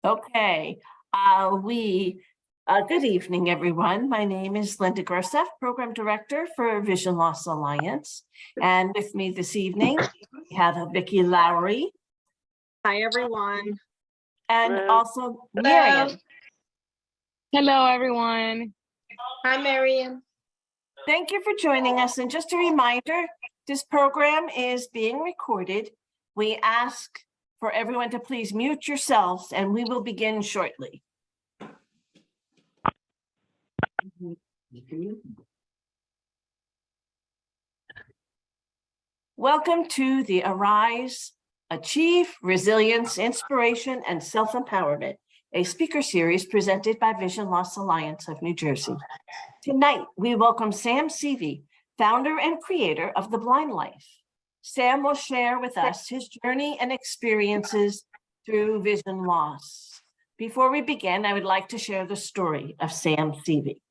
Okay, good evening, everyone. My name is Linda Grosef, Program Director for Vision Loss Alliance. And with me this evening, we have Vicki Lowry. Hi, everyone. And Hello. also Miriam. Hello, everyone. Hi, Miriam. Thank you for joining us. And just a reminder, this program is being recorded. We ask for everyone to please mute yourselves, and we will begin shortly. Welcome to the Arise, Achieve, Resilience, Inspiration, and Self-Empowerment, a speaker series presented by Vision Loss Alliance of New Jersey. Tonight, we welcome Sam Seavey, founder and creator of The Blind Life. Sam will share with us his journey and experiences through vision loss. Before we begin, I would like to share the story of Sam Seavey.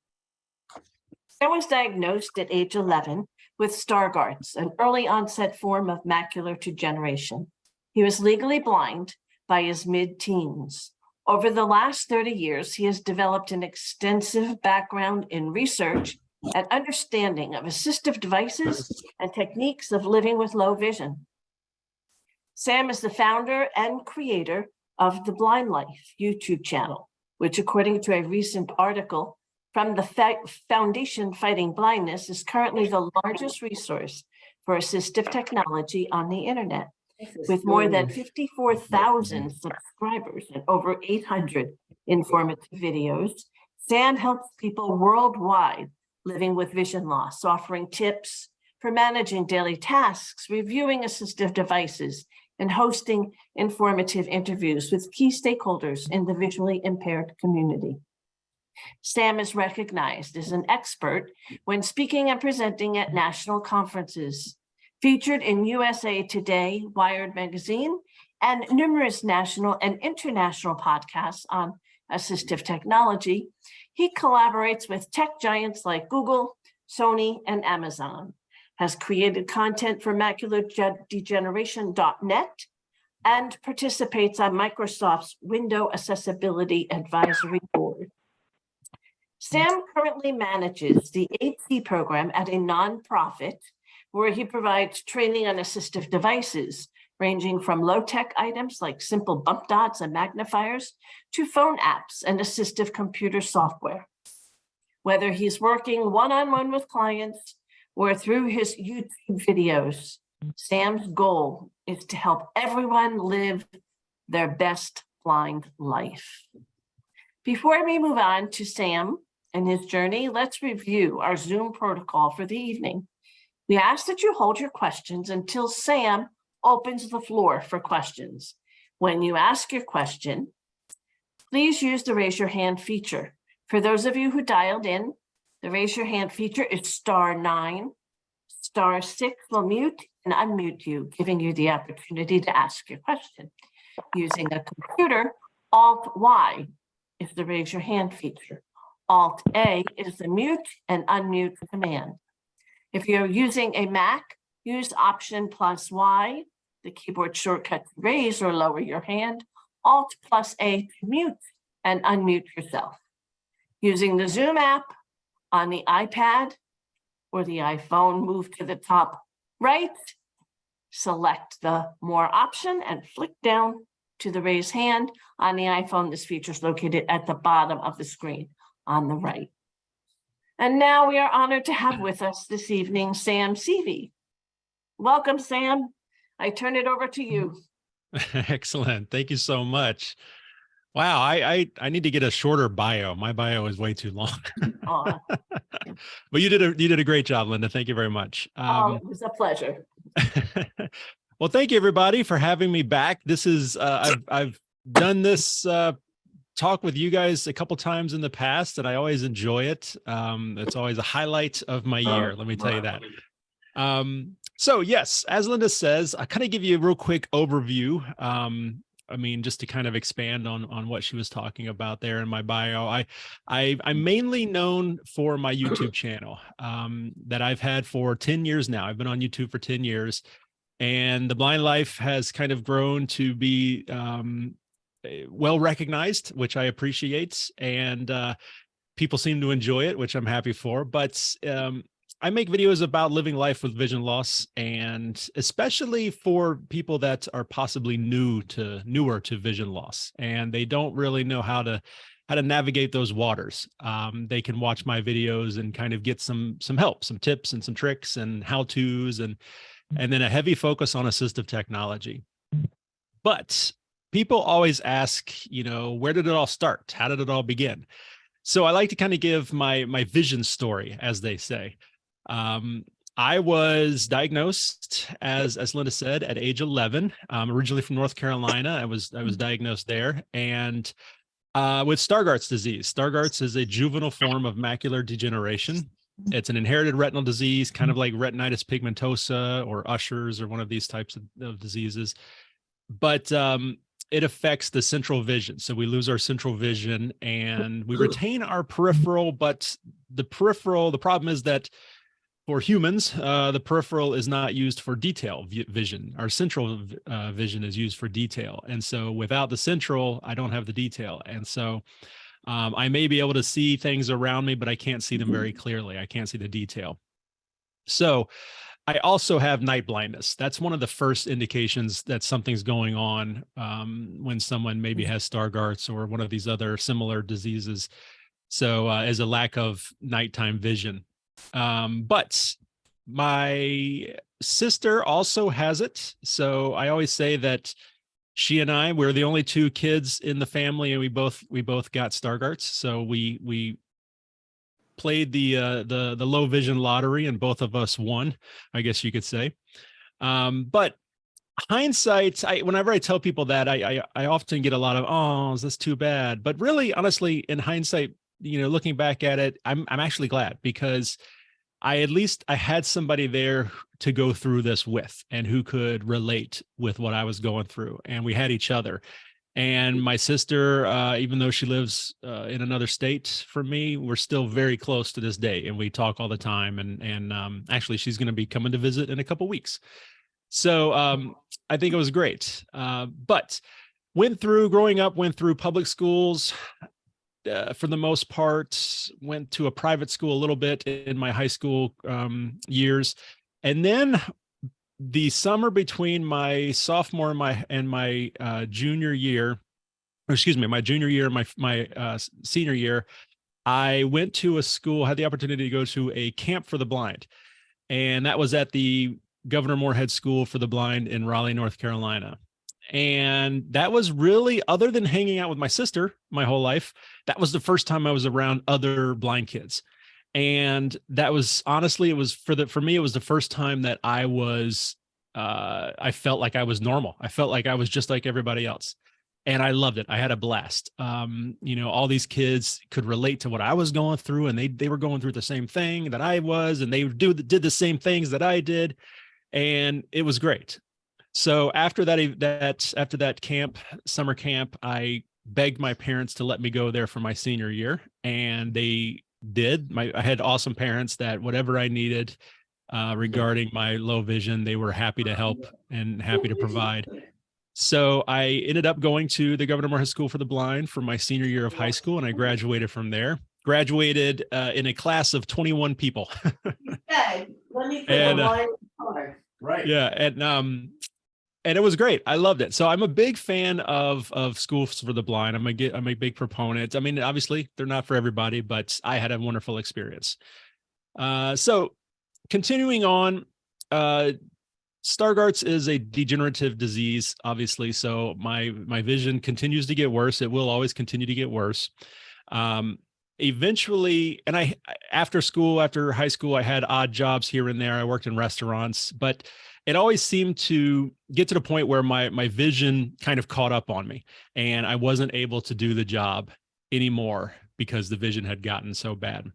Sam was diagnosed at age 11 with Stargardt's, an early onset form of macular degeneration. He was legally blind by his mid-teens. Over the last 30 years, he has developed an extensive background in research and understanding of assistive devices and techniques of living with low vision. Sam is the founder and creator of The Blind Life YouTube channel, which, according to a recent article from the Foundation Fighting Blindness, is currently the largest resource for assistive technology on the internet. With more than 54,000 subscribers and over 800 informative videos, Sam helps people worldwide living with vision loss, offering tips for managing daily tasks, reviewing assistive devices, and hosting informative interviews with key stakeholders in the visually impaired community. Sam is recognized as an expert when speaking and presenting at national conferences, featured in USA Today, Wired Magazine, and numerous national and international podcasts on assistive technology. He collaborates with tech giants like Google, Sony, and Amazon, has created content for maculardegeneration.net, and participates on Microsoft's Window Accessibility Advisory Board. Sam currently manages the 8C program at a nonprofit where he provides training on assistive devices, ranging from low-tech items like simple bump dots and magnifiers to phone apps and assistive computer software. Whether he's working one-on-one with clients or through his YouTube videos, Sam's goal is to help everyone live their best blind life. Before we move on to Sam and his journey, let's review our Zoom protocol for the evening. We ask that you hold your questions until Sam opens the floor for questions. When you ask your question, please use the raise your hand feature. For those of you who dialed in, the raise your hand feature is *9. *6 will mute and unmute you, giving you the opportunity to ask your question. Using a computer, Alt-Y is the raise your hand feature. Alt-A is the mute and unmute command. If you're using a Mac, use Option+Y, the keyboard shortcut to raise or lower your hand, Alt+A to mute and unmute yourself. Using the Zoom app on the iPad or the iPhone, move to the top right, select the More option and flick down to the raise hand. On the iPhone, this feature is located at the bottom of the screen on the right. And now we are honored to have with us this evening, Sam Seavey. Welcome, Sam. I turn it over to you. Excellent. Thank you so much. Wow, I need to get a shorter bio. My bio is way too long. But you did a great job, Linda. Thank you very much. It was a pleasure. Well, thank you everybody for having me back. This is I've done this talk with you guys a couple times in the past, and I always enjoy it. It's always a highlight of my year. Let me tell you that. So yes, as Linda says, I kind of give you a real quick overview. I mean, just to kind of expand on what she was talking about there in my bio. I'm mainly known for my YouTube channel that I've had for 10 years now. I've been on YouTube for 10 years, and The Blind Life has kind of grown to be well recognized, which I appreciate, and people seem to enjoy it, which I'm happy for. But I make videos about living life with vision loss, and especially for people that are possibly newer to vision loss, and they don't really know how to navigate those waters. They can watch my videos and kind of get some help, some tips and some tricks and how-tos, and then a heavy focus on assistive technology. But people always ask, where did it all start? How did it all begin? So I like to kind of give my vision story, as they say. I was diagnosed, as Linda said, at age 11. Originally from North Carolina. I was diagnosed there, and with Stargardt's disease. Stargardt's is a juvenile form of macular degeneration. It's an inherited retinal disease, kind of like retinitis pigmentosa or Usher's or one of these types of diseases. But it affects the central vision. So we lose our central vision and we retain our peripheral, but the problem is that for humans, the peripheral is not used for detail vision. Our central vision is used for detail. And so without the central, I don't have the detail. And so I may be able to see things around me, but I can't see them very clearly. I can't see the detail. So I also have night blindness. That's one of the first indications that something's going on when someone maybe has Stargardt's or one of these other similar diseases. So as a lack of nighttime vision. But my sister also has it. So I always say that she and we're the only two kids in the family, and we both got Stargardt's. So we played the low vision lottery, and both of us won, I guess you could say. But hindsight, whenever I tell people that, I often get a lot of, oh, is this too bad? But really, honestly, in hindsight, looking back at it, I'm actually glad, because I had somebody there to go through this with, and who could relate with what I was going through. And we had each other. And my sister, even though she lives in another state from me, we're still very close to this day, and we talk all the time. And actually, she's going to be coming to visit in a couple weeks. So I think it was great. But growing up, went through public schools for the most part, went to a private school a little bit in my high school years. And then the summer between my sophomore and my junior year, my junior year and my senior year, I went to a school, had the opportunity to go to a camp for the blind. And that was at the Governor Moorhead School for the Blind in Raleigh, North Carolina. And that was really, other than hanging out with my sister my whole life, that was the first time I was around other blind kids. And that was, honestly, it was for me, it was the first time that I felt like I was normal. I felt like I was just like everybody else. And I loved it. I had a blast. All these kids could relate to what I was going through, and they were going through the same thing that I was, and they did the same things that I did. And it was great. So after that summer camp, I begged my parents to let me go there for my senior year, and they did. I had awesome parents that whatever I needed regarding my low vision, they were happy to help and happy to provide. So I ended up going to the Governor Moorhead School for the Blind for my senior year of high school, and I graduated from there. Graduated in a class of 21 people. Okay, let me put And, a line color. Right. Yeah, and it was great. I loved it. So I'm a big fan of schools for the blind. I'm a big proponent. I mean, obviously they're not for everybody, but I had a wonderful experience. So continuing on, Stargardt's is a degenerative disease, obviously. So my vision continues to get worse. It will always continue to get worse. Eventually, and after high school, I had odd jobs here and there. I worked in restaurants, but it always seemed to get to the point where my vision kind of caught up on me, and I wasn't able to do the job anymore because the vision had gotten so bad.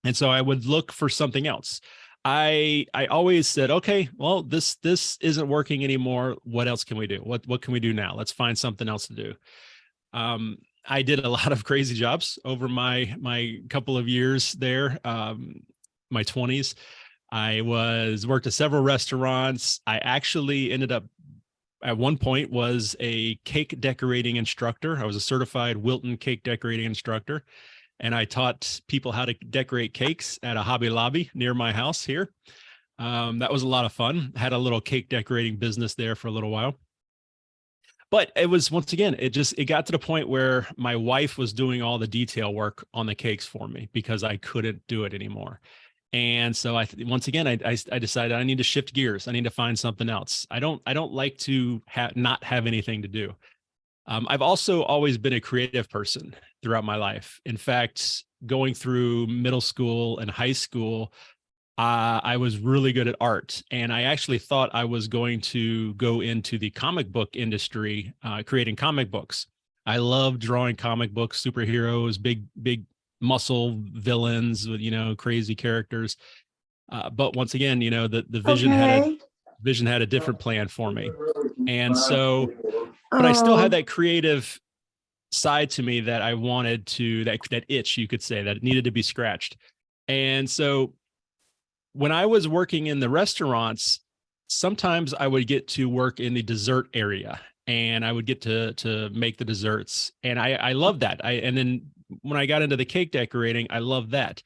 And so I would look for something else. I always said, okay, well, this isn't working anymore. What else can we do? What can we do now? Let's find something else to do. I did a lot of crazy jobs over my couple of years there, my 20s. I worked at several restaurants. I actually ended up at one point was a cake decorating instructor. I was a certified Wilton cake decorating instructor, and I taught people how to decorate cakes at a Hobby Lobby near my house here. That was a lot of fun. Had a little cake decorating business there for a little while. But it was, once again, it got to the point where my wife was doing all the detail work on the cakes for me because I couldn't do it anymore. And so once again, I decided I need to shift gears. I need to find something else. I don't like to not have anything to do. I've also always been a creative person throughout my life. In fact, going through middle school and high school, I was really good at art, and I actually thought I was going to go into the comic book industry, creating comic books. I love drawing comic books, superheroes, big muscle villains with, crazy characters. But once again, the vision had a different plan for me. And so, but I still had that creative side to me that I wanted to, that itch, you could say, that it needed to be scratched. And so when I was working in the restaurants, sometimes I would get to work in the dessert area, and I would get to make the desserts. And I loved that. And then when I got into the cake decorating, I loved that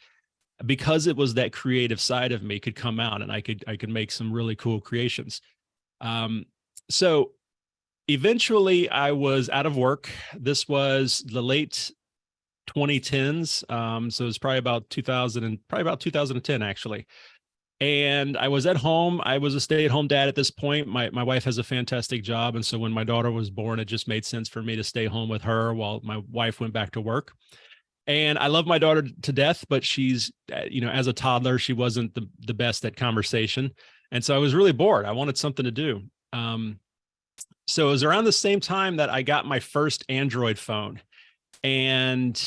because it was that creative side of me could come out, and I could make some really cool creations. So eventually I was out of work. This was the late 2010s. So it was probably about 2010 actually. And I was at home. I was a stay-at-home dad at this point. My wife has a fantastic job. And so when my daughter was born, it just made sense for me to stay home with her while my wife went back to work. And I love my daughter to death, but she's, as a toddler, she wasn't the best at conversation. And so I was really bored. I wanted something to do. So it was around the same time that I got my first Android phone. And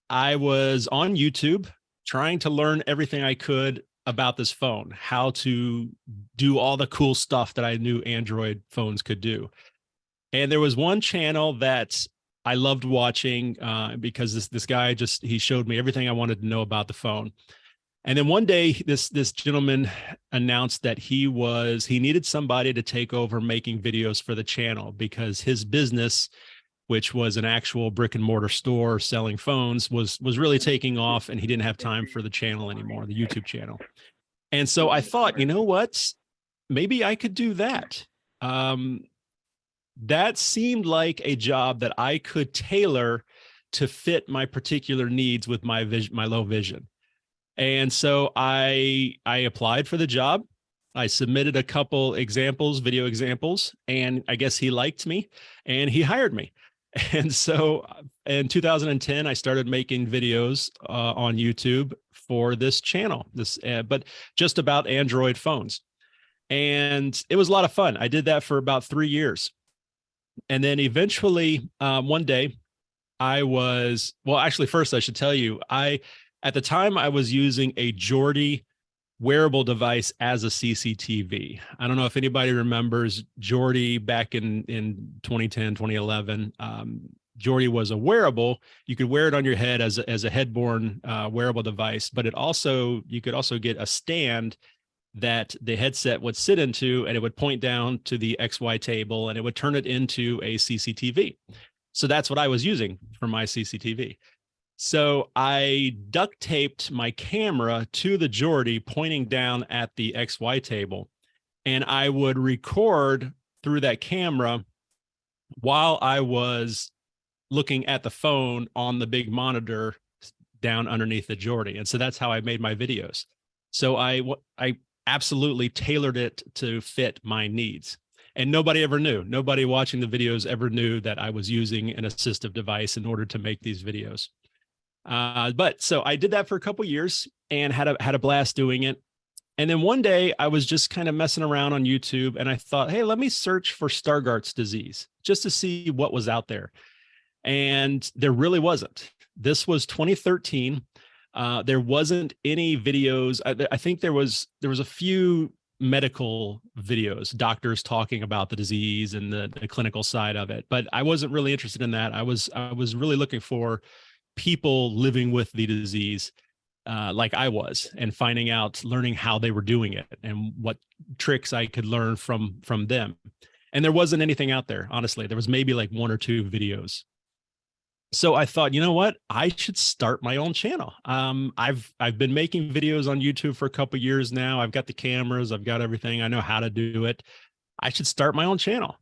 I was on YouTube trying to learn everything I could about this phone, how to do all the cool stuff that I knew Android phones could do. And there was one channel that I loved watching because this guy he showed me everything I wanted to know about the phone. And then one day this gentleman announced that he needed somebody to take over making videos for the channel because his business, which was an actual brick and mortar store selling phones, was really taking off, and he didn't have time for the channel anymore, the YouTube channel. And so I thought, you know what, maybe I could do that. That seemed like a job that I could tailor to fit my particular needs with my low vision. And so I applied for the job. I submitted a couple video examples, and I guess he liked me and he hired me. And so in 2010, I started making videos on YouTube for this channel, but just about Android phones. And it was a lot of fun. I did that for about 3 years. And then eventually one day first I should tell you, at the time I was using a Geordie wearable device as a CCTV. I don't know if anybody remembers Geordie back in 2010, 2011. Geordie was a wearable. You could wear it on your head as a headborne wearable device, but you could also get a stand that the headset would sit into, and it would point down to the XY table, and it would turn it into a CCTV. So that's what I was using for my CCTV. So I duct taped my camera to the Geordie pointing down at the XY table, and I would record through that camera while I was looking at the phone on the big monitor down underneath the Geordie. And so that's how I made my videos. So I absolutely tailored it to fit my needs. And nobody ever knew. Nobody watching the videos ever knew that I was using an assistive device in order to make these videos. But so I did that for a couple of years and had a blast doing it. And then one day I was just kind of messing around on YouTube, and I thought, hey, let me search for Stargardt's disease just to see what was out there. And there really wasn't. This was 2013. There wasn't any videos. I think there was a few medical videos, doctors talking about the disease and the clinical side of it, but I wasn't really interested in that. I was really looking for people living with the disease like I was, and learning how they were doing it and what tricks I could learn from them. And there wasn't anything out there, honestly. There was maybe like 1 or 2 videos. So I thought, you know what? I should start my own channel. I've been making videos on YouTube for a couple of years now. I've got the cameras, I've got everything. I know how to do it. I should start my own channel.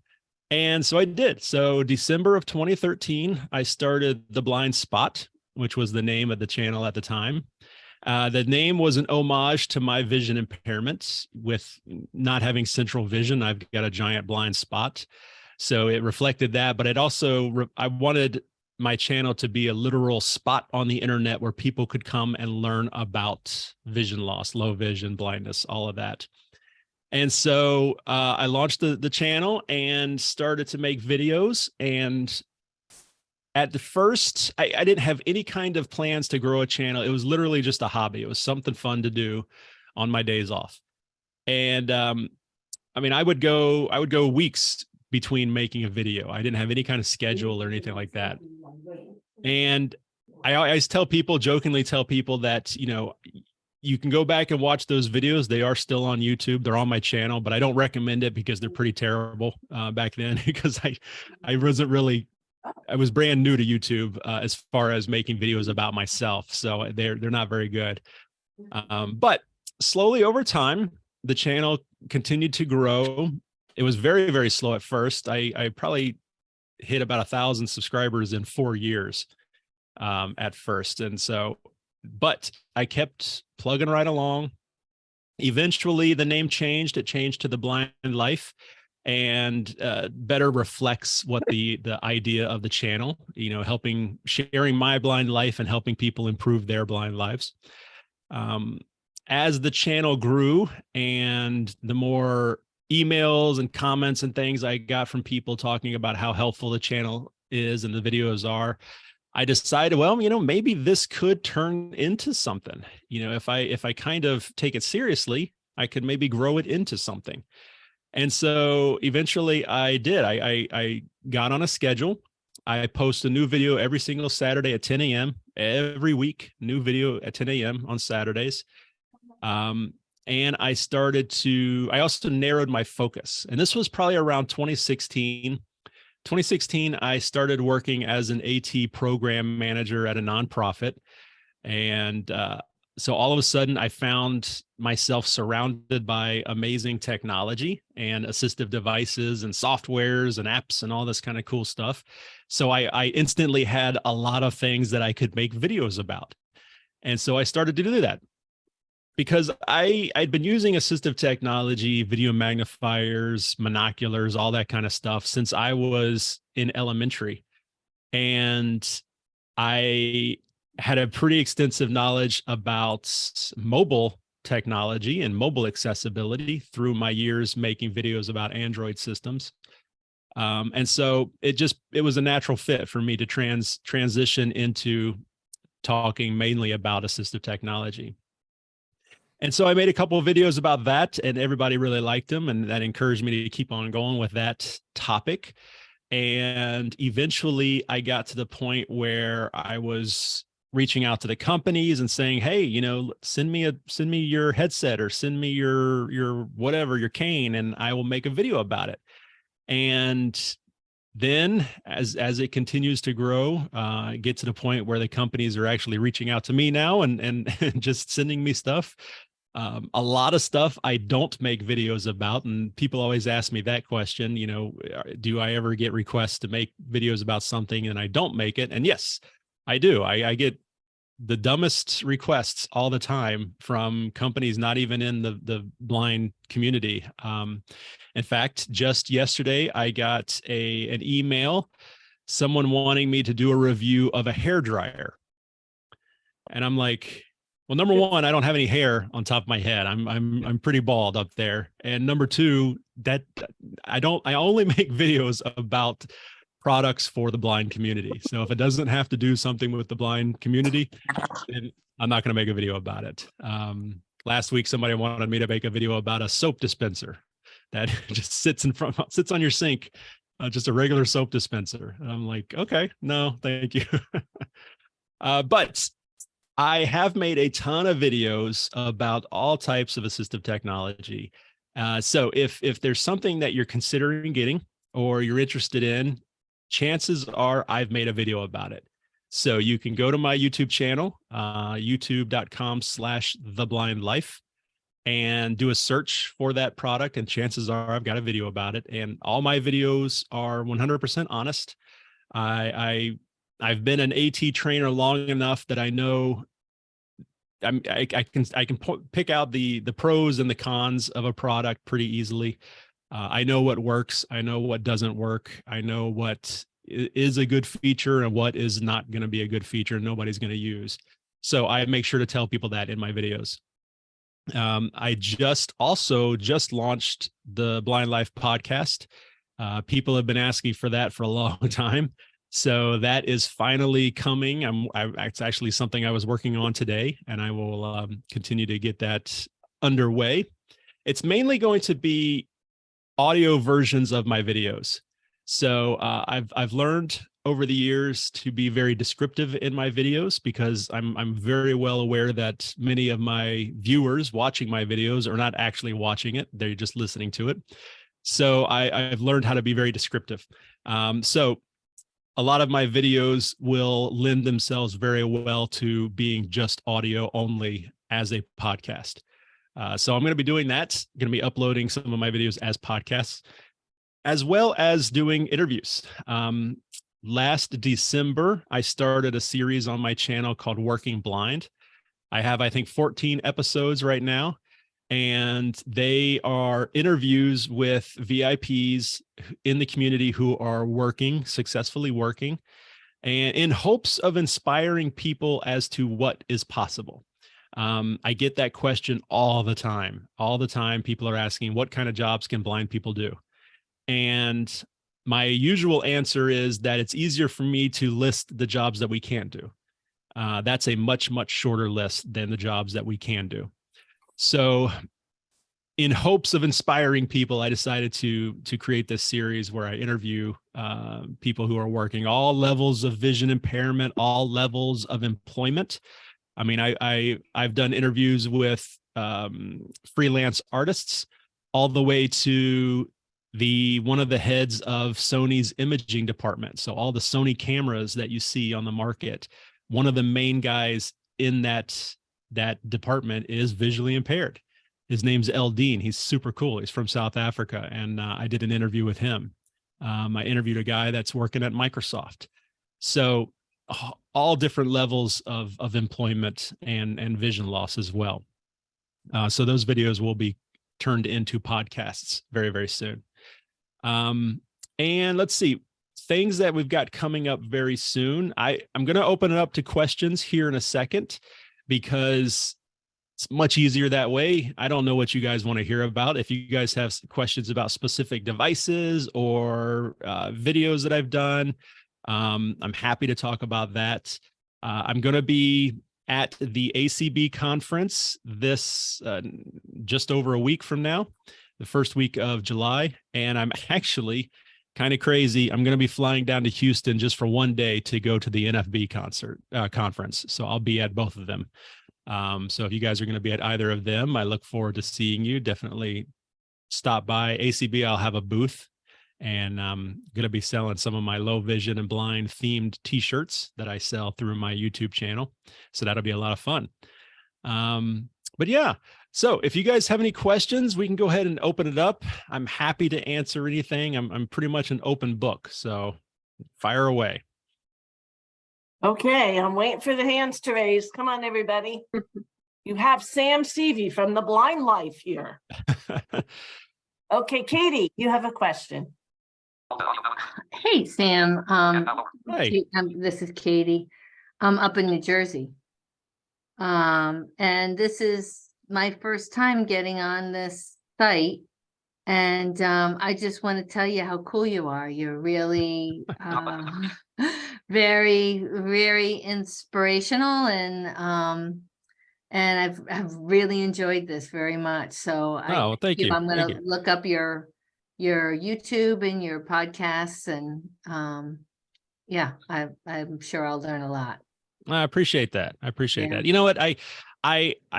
And so I did. So December of 2013, I started The Blind Spot, which was the name of the channel at the time. The name was an homage to my vision impairment. With not having central vision, I've got a giant blind spot. So it reflected that, but it also, I wanted my channel to be a literal spot on the internet where people could come and learn about vision loss, low vision, blindness, all of that. And so I launched the channel and started to make videos. And at the first, I didn't have any kind of plans to grow a channel. It was literally just a hobby. It was something fun to do on my days off. And I mean, I would go weeks between making a video. I didn't have any kind of schedule or anything like that. And I always jokingly tell people that, you know, you can go back and watch those videos. They are still on YouTube. They're on my channel, but I don't recommend it because they're pretty terrible back then, because I was brand new to YouTube as far as making videos about myself. So they're not very good. But slowly over time, the channel continued to grow. It was very, very slow at first. I probably hit about 1,000 subscribers in 4 years at first. And so, but I kept plugging right along. Eventually the name changed. It changed to The Blind Life, and better reflects what the idea of the channel, you know, sharing my blind life and helping people improve their blind lives. As the channel grew and the more emails and comments and things I got from people talking about how helpful the channel is and the videos are, I decided, well, you know, maybe this could turn into something. You know, if I kind of take it seriously, I could maybe grow it into something. And so eventually I did. I got on a schedule. I post a new video every single Saturday at 10 a.m. every week, new video at 10 a.m. on Saturdays. And I also narrowed my focus. And this was probably around 2016. 2016, I started working as an AT program manager at a nonprofit. And so all of a sudden, I found myself surrounded by amazing technology and assistive devices and softwares and apps and all this kind of cool stuff. So I instantly had a lot of things that I could make videos about. And so I started to do that, because I'd been using assistive technology, video magnifiers, monoculars, all that kind of stuff since I was in elementary. And I had a pretty extensive knowledge about mobile technology and mobile accessibility through my years making videos about Android systems. And so it was a natural fit for me to transition into talking mainly about assistive technology. And so I made a couple of videos about that, and everybody really liked them, and that encouraged me to keep on going with that topic. And eventually I got to the point where I was reaching out to the companies and saying, hey, you know, send me your headset, or send me your whatever, your cane, and I will make a video about it. And then as it continues to grow, get to the point where the companies are actually reaching out to me now and just sending me stuff. A lot of stuff I don't make videos about, and people always ask me that question, you know, do I ever get requests to make videos about something and I don't make it? And yes, I do. I get the dumbest requests all the time from companies not even in the blind community. In fact, just yesterday, I got an email, someone wanting me to do a review of a hairdryer. And I'm like, well, number one, I don't have any hair on top of my head. I'm pretty bald up there. And number two, that I only make videos about products for the blind community. So if it doesn't have to do something with the blind community, then I'm not going to make a video about it. Last week, somebody wanted me to make a video about a soap dispenser that just sits on your sink, just a regular soap dispenser. And I'm like, okay, no, thank you. But I have made a ton of videos about all types of assistive technology. So if there's something that you're considering getting, or you're interested in, chances are I've made a video about it. So you can go to my YouTube channel, youtube.com/theblindlife, and do a search for that product. And chances are I've got a video about it. And all my videos are 100% honest. I've been an AT trainer long enough that I know I can pick out the pros and the cons of a product pretty easily. I know what works. I know what doesn't work. I know what is a good feature and what is not going to be a good feature nobody's going to use. So I make sure to tell people that in my videos. I just launched the Blind Life podcast. People have been asking for that for a long time. So that is finally coming. It's actually something I was working on today, and I will continue to get that underway. It's mainly going to be audio versions of my videos. So I've learned over the years to be very descriptive in my videos, because I'm very well aware that many of my viewers watching my videos are not actually watching it. They're just listening to it. So I've learned how to be very descriptive. So a lot of my videos will lend themselves very well to being just audio only as a podcast. So I'm going to be doing that. I'm going to be uploading some of my videos as podcasts, as well as doing interviews. Last December, I started a series on my channel called Working Blind. I have, I think, 14 episodes right now, and they are interviews with VIPs in the community who are successfully working, and in hopes of inspiring people as to what is possible. I get that question all the time. All the time, people are asking, what kind of jobs can blind people do? And my usual answer is that it's easier for me to list the jobs that we can't do. That's a much, much shorter list than the jobs that we can do. So in hopes of inspiring people, I decided to create this series where I interview people who are working all levels of vision impairment, all levels of employment. I mean, I've done interviews with freelance artists, all the way to one of the heads of Sony's imaging department. So all the Sony cameras that you see on the market, one of the main guys in that department is visually impaired. His name's Eldeen. He's super cool. He's from South Africa. And I did an interview with him. I interviewed a guy that's working at Microsoft. So all different levels of employment and vision loss as well. So those videos will be turned into podcasts very, very soon. And let's see, things that we've got coming up very soon. I'm going to open it up to questions here in a second, because it's much easier that way. I don't know what you guys want to hear about. If you guys have questions about specific devices or videos that I've done, I'm happy to talk about that. I'm going to be at the ACB conference this just over a week from now, the first week of July. And I'm actually kind of crazy. I'm going to be flying down to Houston just for one day to go to the NFB conference. So I'll be at both of them. So if you guys are going to be at either of them, I look forward to seeing you. Definitely stop by ACB. I'll have a booth, and I'm going to be selling some of my low vision and blind themed t-shirts that I sell through my YouTube channel. So that'll be a lot of fun. But yeah, so if you guys have any questions, we can go ahead and open it up. I'm happy to answer anything. I'm pretty much an open book, so fire away. Okay, I'm waiting for the hands to raise. Come on, everybody. You have Sam Seavey from The Blind Life here. Okay, Katie, you have a question. Hey, Sam. Hi. This is Katie. I'm up in New Jersey. And this is my first time getting on this site. And I just want to tell you how cool you are. You're really very, very inspirational, and I've really enjoyed this very much. So well, thank you. I'm going to look up your YouTube and your podcasts, and yeah, I'm sure I'll learn a lot. I appreciate that. I appreciate that. You know what? I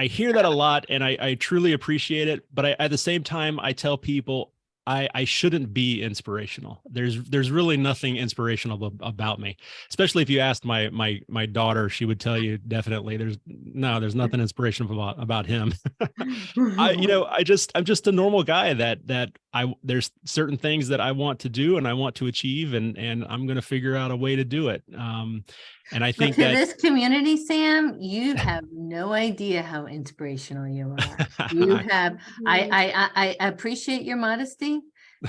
hear that a lot, and I truly appreciate it. But at the same time, I tell people I shouldn't be inspirational. There's really nothing inspirational about me. Especially if you asked my daughter, she would tell you definitely there's nothing inspirational about him. I'm just a normal guy that there's certain things that I want to do and I want to achieve, and I'm going to figure out a way to do it. And I But think to that this community, Sam, you have no idea how inspirational you are. You have, I appreciate your modesty,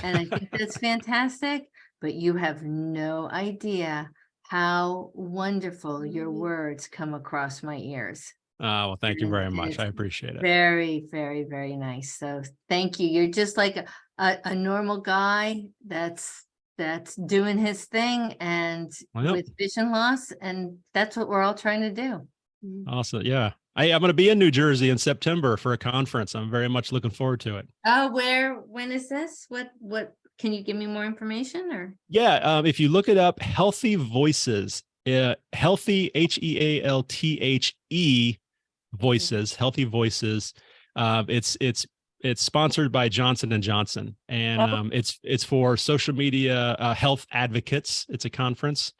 and I think that's fantastic, but you have no idea how wonderful your words come across my ears. well, thank you very And much. it's I appreciate it. Very, very, very nice. So thank you. You're just like a normal guy that's doing his thing and Well, with vision loss, and that's what we're all trying to do. awesome. Yeah. I'm going to be in New Jersey in September for a conference. I'm very much looking forward to it. Oh, when is this? What, can you give me more information or? Yeah. If you look it up, Healthy Voices, healthy, HEALTHE voices, Healthy Voices. It's sponsored by Johnson and Johnson, and it's for social media health advocates. It's a conference.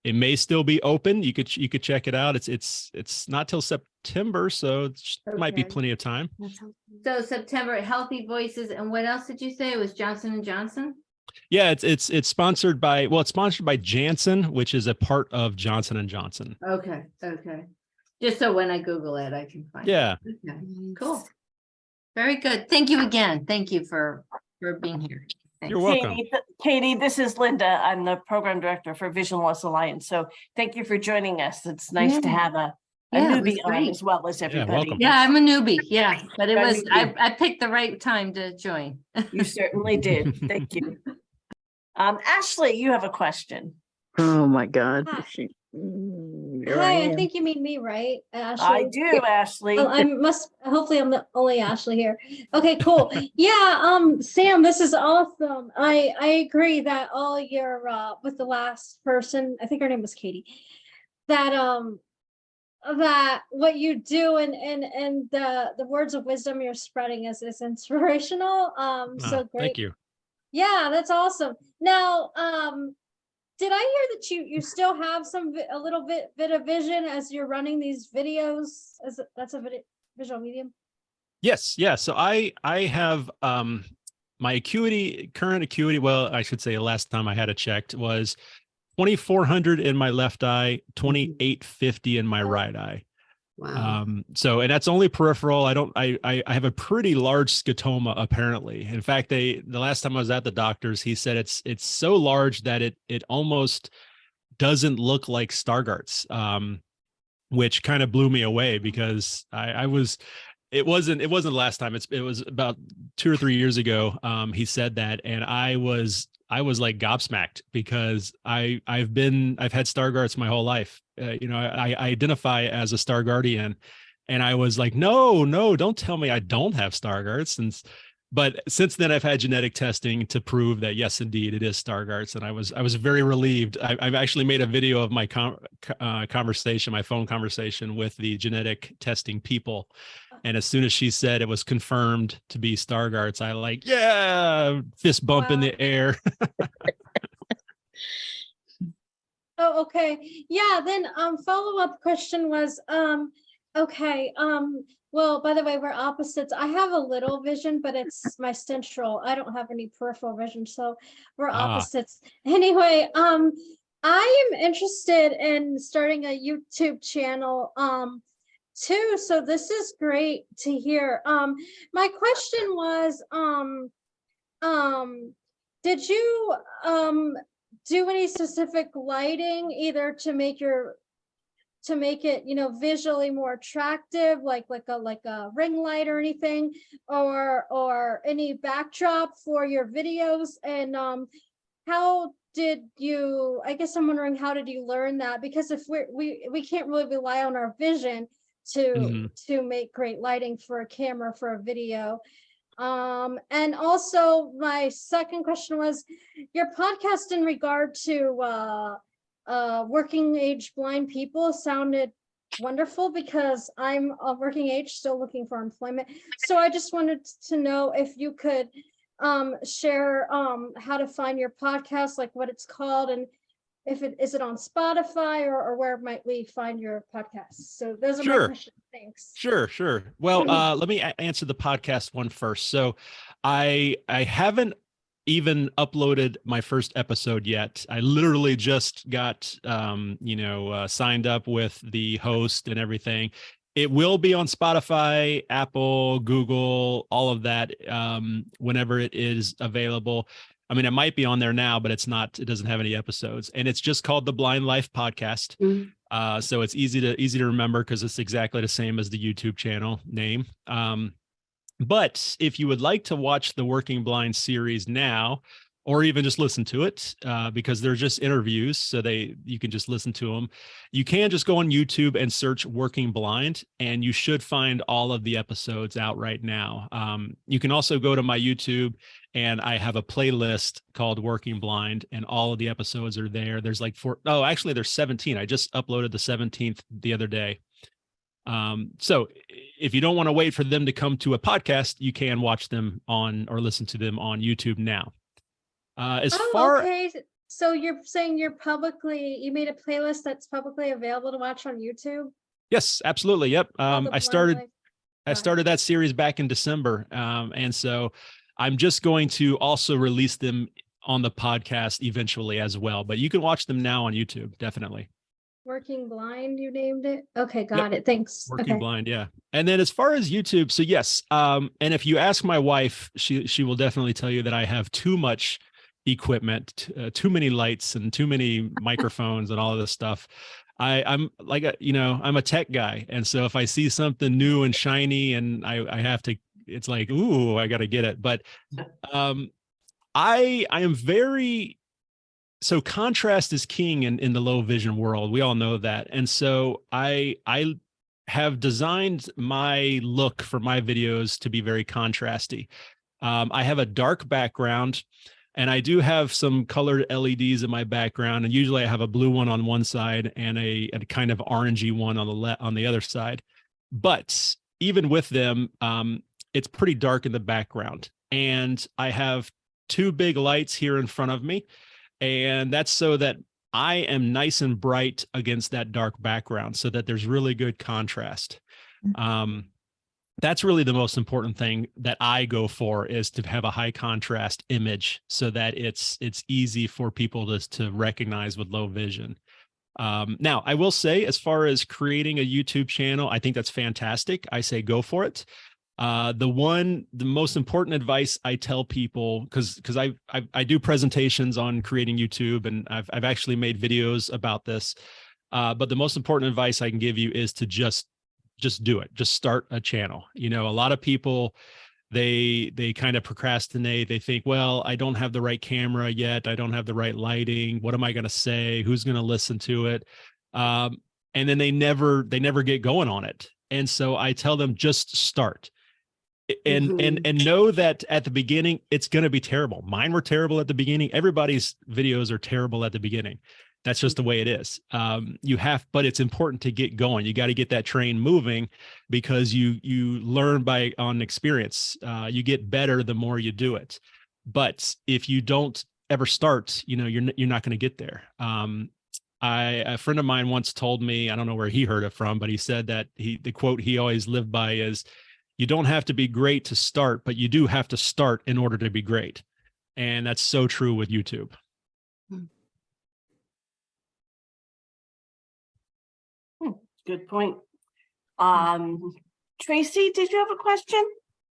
It may still be open. You could check it out. It's not till September, so it might be Okay. plenty of time. So September, Healthy Voices, and what else did you say? It was Johnson and Johnson? Yeah, it's sponsored by Janssen, which is a part of Johnson and Johnson. Okay. Just so when I Google it, I can find it. Yeah. Okay, cool. Very good. Thank you again. Thank you for being here. You're Thanks. welcome. Katie, this is Linda. I'm the program director for Vision Loss Alliance. So thank you for joining us. It's nice to Yeah. have a Yeah, it was newbie on great. as well as everybody. welcome. Yeah, I'm a newbie. Yeah, but it I was, knew you. I picked the right time to join. You certainly did. Thank you. Ashley, you have a question. Oh my God. Hi. Here I Hi, I am. think you mean me, right? Ashley? I do, Ashley. Oh, hopefully I'm the only Ashley here. Okay, cool. Yeah, Sam, this is awesome. I agree that all your with the last person, I think her name was Katie, that that what you do and the words of wisdom you're spreading is inspirational. So great. Thank you. Yeah, that's awesome. Now, did I hear that you still have a little bit of vision as you're running these videos? That's a visual medium? Yes, yeah. So I have my current acuity, well, I should say last time I had it checked was 2400 in my left eye, 2850 in my right eye. Wow. So, and that's only peripheral. I have a pretty large scotoma apparently. In fact, the last time I was at the doctor's, he said it's so large that it almost doesn't look like Stargardt's, which kind of blew me away because it wasn't last time. It was about 2 or 3 years ago. He said that, and I was like gobsmacked because I've had Stargardt's my whole life. I identify as a Stargardian, and I was like, no, don't tell me I don't have Stargardt's. But since then, I've had genetic testing to prove that yes, indeed, it is Stargardt's, and I was very relieved. I've actually made a video of my my phone conversation with the genetic testing people, and as soon as she said it was confirmed to be Stargardt's, I fist bump in the air. Oh, okay. Yeah, then follow-up question was okay, well, by the way, we're opposites. I have a little vision, but it's my central. I don't have any peripheral vision, so we're opposites. Anyway, I am interested in starting a YouTube channel too, so this is great to hear. My question was did you do any specific lighting either to make it, visually more attractive, like a ring light or anything, or any backdrop for your videos? And how did you, I guess I'm wondering, how did you learn that? Because if we can't really rely on our vision to make great lighting for a camera for a video. And also my second question was your podcast in regard to working age blind people sounded wonderful because I'm of working age, still looking for employment. So I just wanted to know if you could share how to find your podcast, like what it's called, and if it is it on Spotify or where might we find your podcast? So those are my Sure. questions. Thanks. Sure. Well, let me answer the podcast one first. So I haven't even uploaded my first episode yet. I literally just got signed up with the host and everything. It will be on Spotify, Apple, Google, all of that whenever it is available. I mean, it might be on there now, but it doesn't have any episodes. And it's just called the Blind Life Podcast. So it's easy to remember because it's exactly the same as the YouTube channel name. But if you would like to watch the Working Blind series now, or even just listen to it, because they're just interviews, so you can just listen to them. You can just go on YouTube and search Working Blind, and you should find all of the episodes out right now. You can also go to my YouTube, and I have a playlist called Working Blind, and all of the episodes are there. There's like actually there's 17. I just uploaded the 17th the other day. So if you don't want to wait for them to come to a podcast, you can watch them or listen to them on YouTube now. Okay. So you're saying you made a playlist that's publicly available to watch on YouTube? Yes, absolutely. Yep. Called The I Blind Life? started that series back in December. And so I'm just going to also release them on the podcast eventually as well, but you can watch them now on YouTube. Definitely. Working Blind, you named it? Okay, got it. Thanks. Working Okay. Blind, yeah. And then as far as YouTube, so yes, and if you ask my wife, she will definitely tell you that I have too much equipment, too many lights and too many microphones and all of this stuff. I'm like I'm a tech guy, and so if I see something new and shiny, and I have to, it's like, ooh, I got to get it. But I am very. So contrast is king in the low vision world. We all know that. And so I have designed my look for my videos to be very contrasty. I have a dark background, and I do have some colored LEDs in my background. And usually I have a blue one on one side and a kind of orangey one on the other side. But even with them, it's pretty dark in the background. And I have two big lights here in front of me. And that's so that I am nice and bright against that dark background so that there's really good contrast. That's really the most important thing that I go for, is to have a high contrast image so that it's easy for people to recognize with low vision. Now, I will say, as far as creating a YouTube channel, I think that's fantastic. I say go for it. The most important advice I tell people, because I do presentations on creating YouTube, and I've actually made videos about this. But the most important advice I can give you is to just do it. Just start a channel. A lot of people, they kind of procrastinate. They think, well, I don't have the right camera yet. I don't have the right lighting. What am I going to say? Who's going to listen to it? And then they never get going on it. And so I tell them, just start. And know that at the beginning, it's going to be terrible. Mine were terrible at the beginning. Everybody's videos are terrible at the beginning. That's just the way it is. But it's important to get going. You got to get that train moving, because you learn on experience. You get better the more you do it. But if you don't ever start, you're not going to get there. A friend of mine once told me, I don't know where he heard it from, but he said that the quote he always lived by is, you don't have to be great to start, but you do have to start in order to be great. And that's so true with YouTube. Good point. Tracy, did you have a question?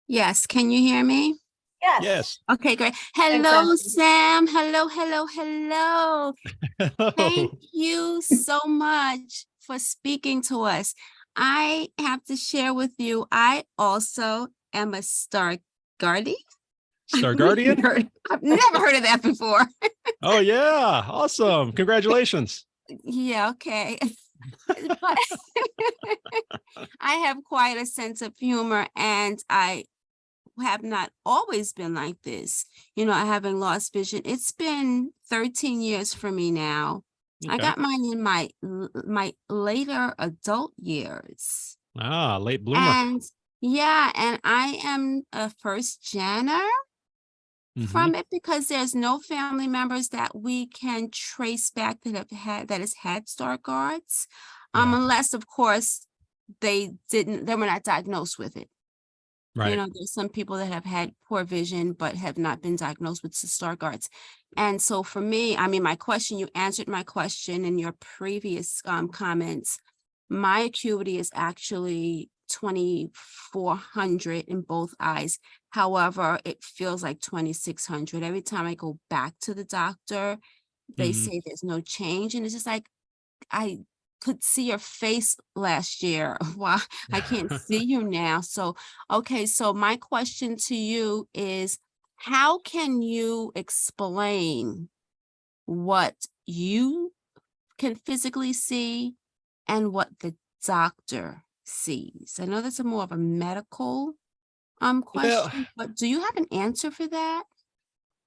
Yes, can you hear me? Yes. Yes. Okay, great. Hello, Ashley. Sam. Hello. Hello. Thank you so much for speaking to us. I have to share with you, I also am a Star Guardian. Star Guardian? I've never heard of that before. Oh, yeah. Awesome. Congratulations. Yeah, okay. But I have quite a sense of humor, and I have not always been like this. I haven't lost vision. It's been 13 years for me now. I Okay. got mine in my later adult years. Ah, late bloomer. And yeah, and I am a first Janer Mhm. from it because there's no family members that we can trace back that has had Stargardt's. Yeah. Unless of course they were not diagnosed with it. You Right. know, there's some people that have had poor vision but have not been diagnosed with Stargardt's. And so for me, I mean, you answered my question in your previous comments. My acuity is actually 2400 in both eyes. However, it feels like 2600. Every time I go back to the doctor, they Mhm. say there's no change. And it's just like, I could see your face last year. Wow, I can't see you now. So, okay, so my question to you is, how can you explain what you can physically see and what the doctor sees? I know that's a more of a medical Well, question, but do you have an answer for that?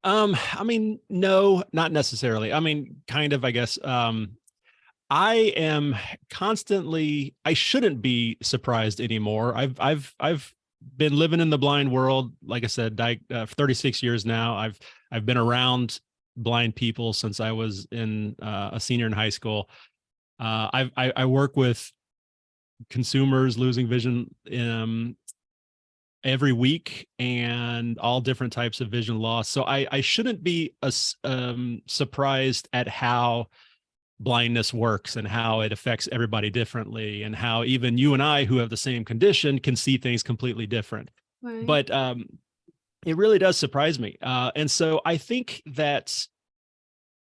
I mean, no, not necessarily. I mean, kind of, I guess. I am constantly, I shouldn't be surprised anymore. I've been living in the blind world, like I said, 36 years now. I've been around blind people since I was in a senior in high school. I work with consumers losing vision every week and all different types of vision loss. So I shouldn't be surprised at how blindness works and how it affects everybody differently, and how even you and I who have the same condition can see things completely different. Right. But it really does surprise me. And so I think that,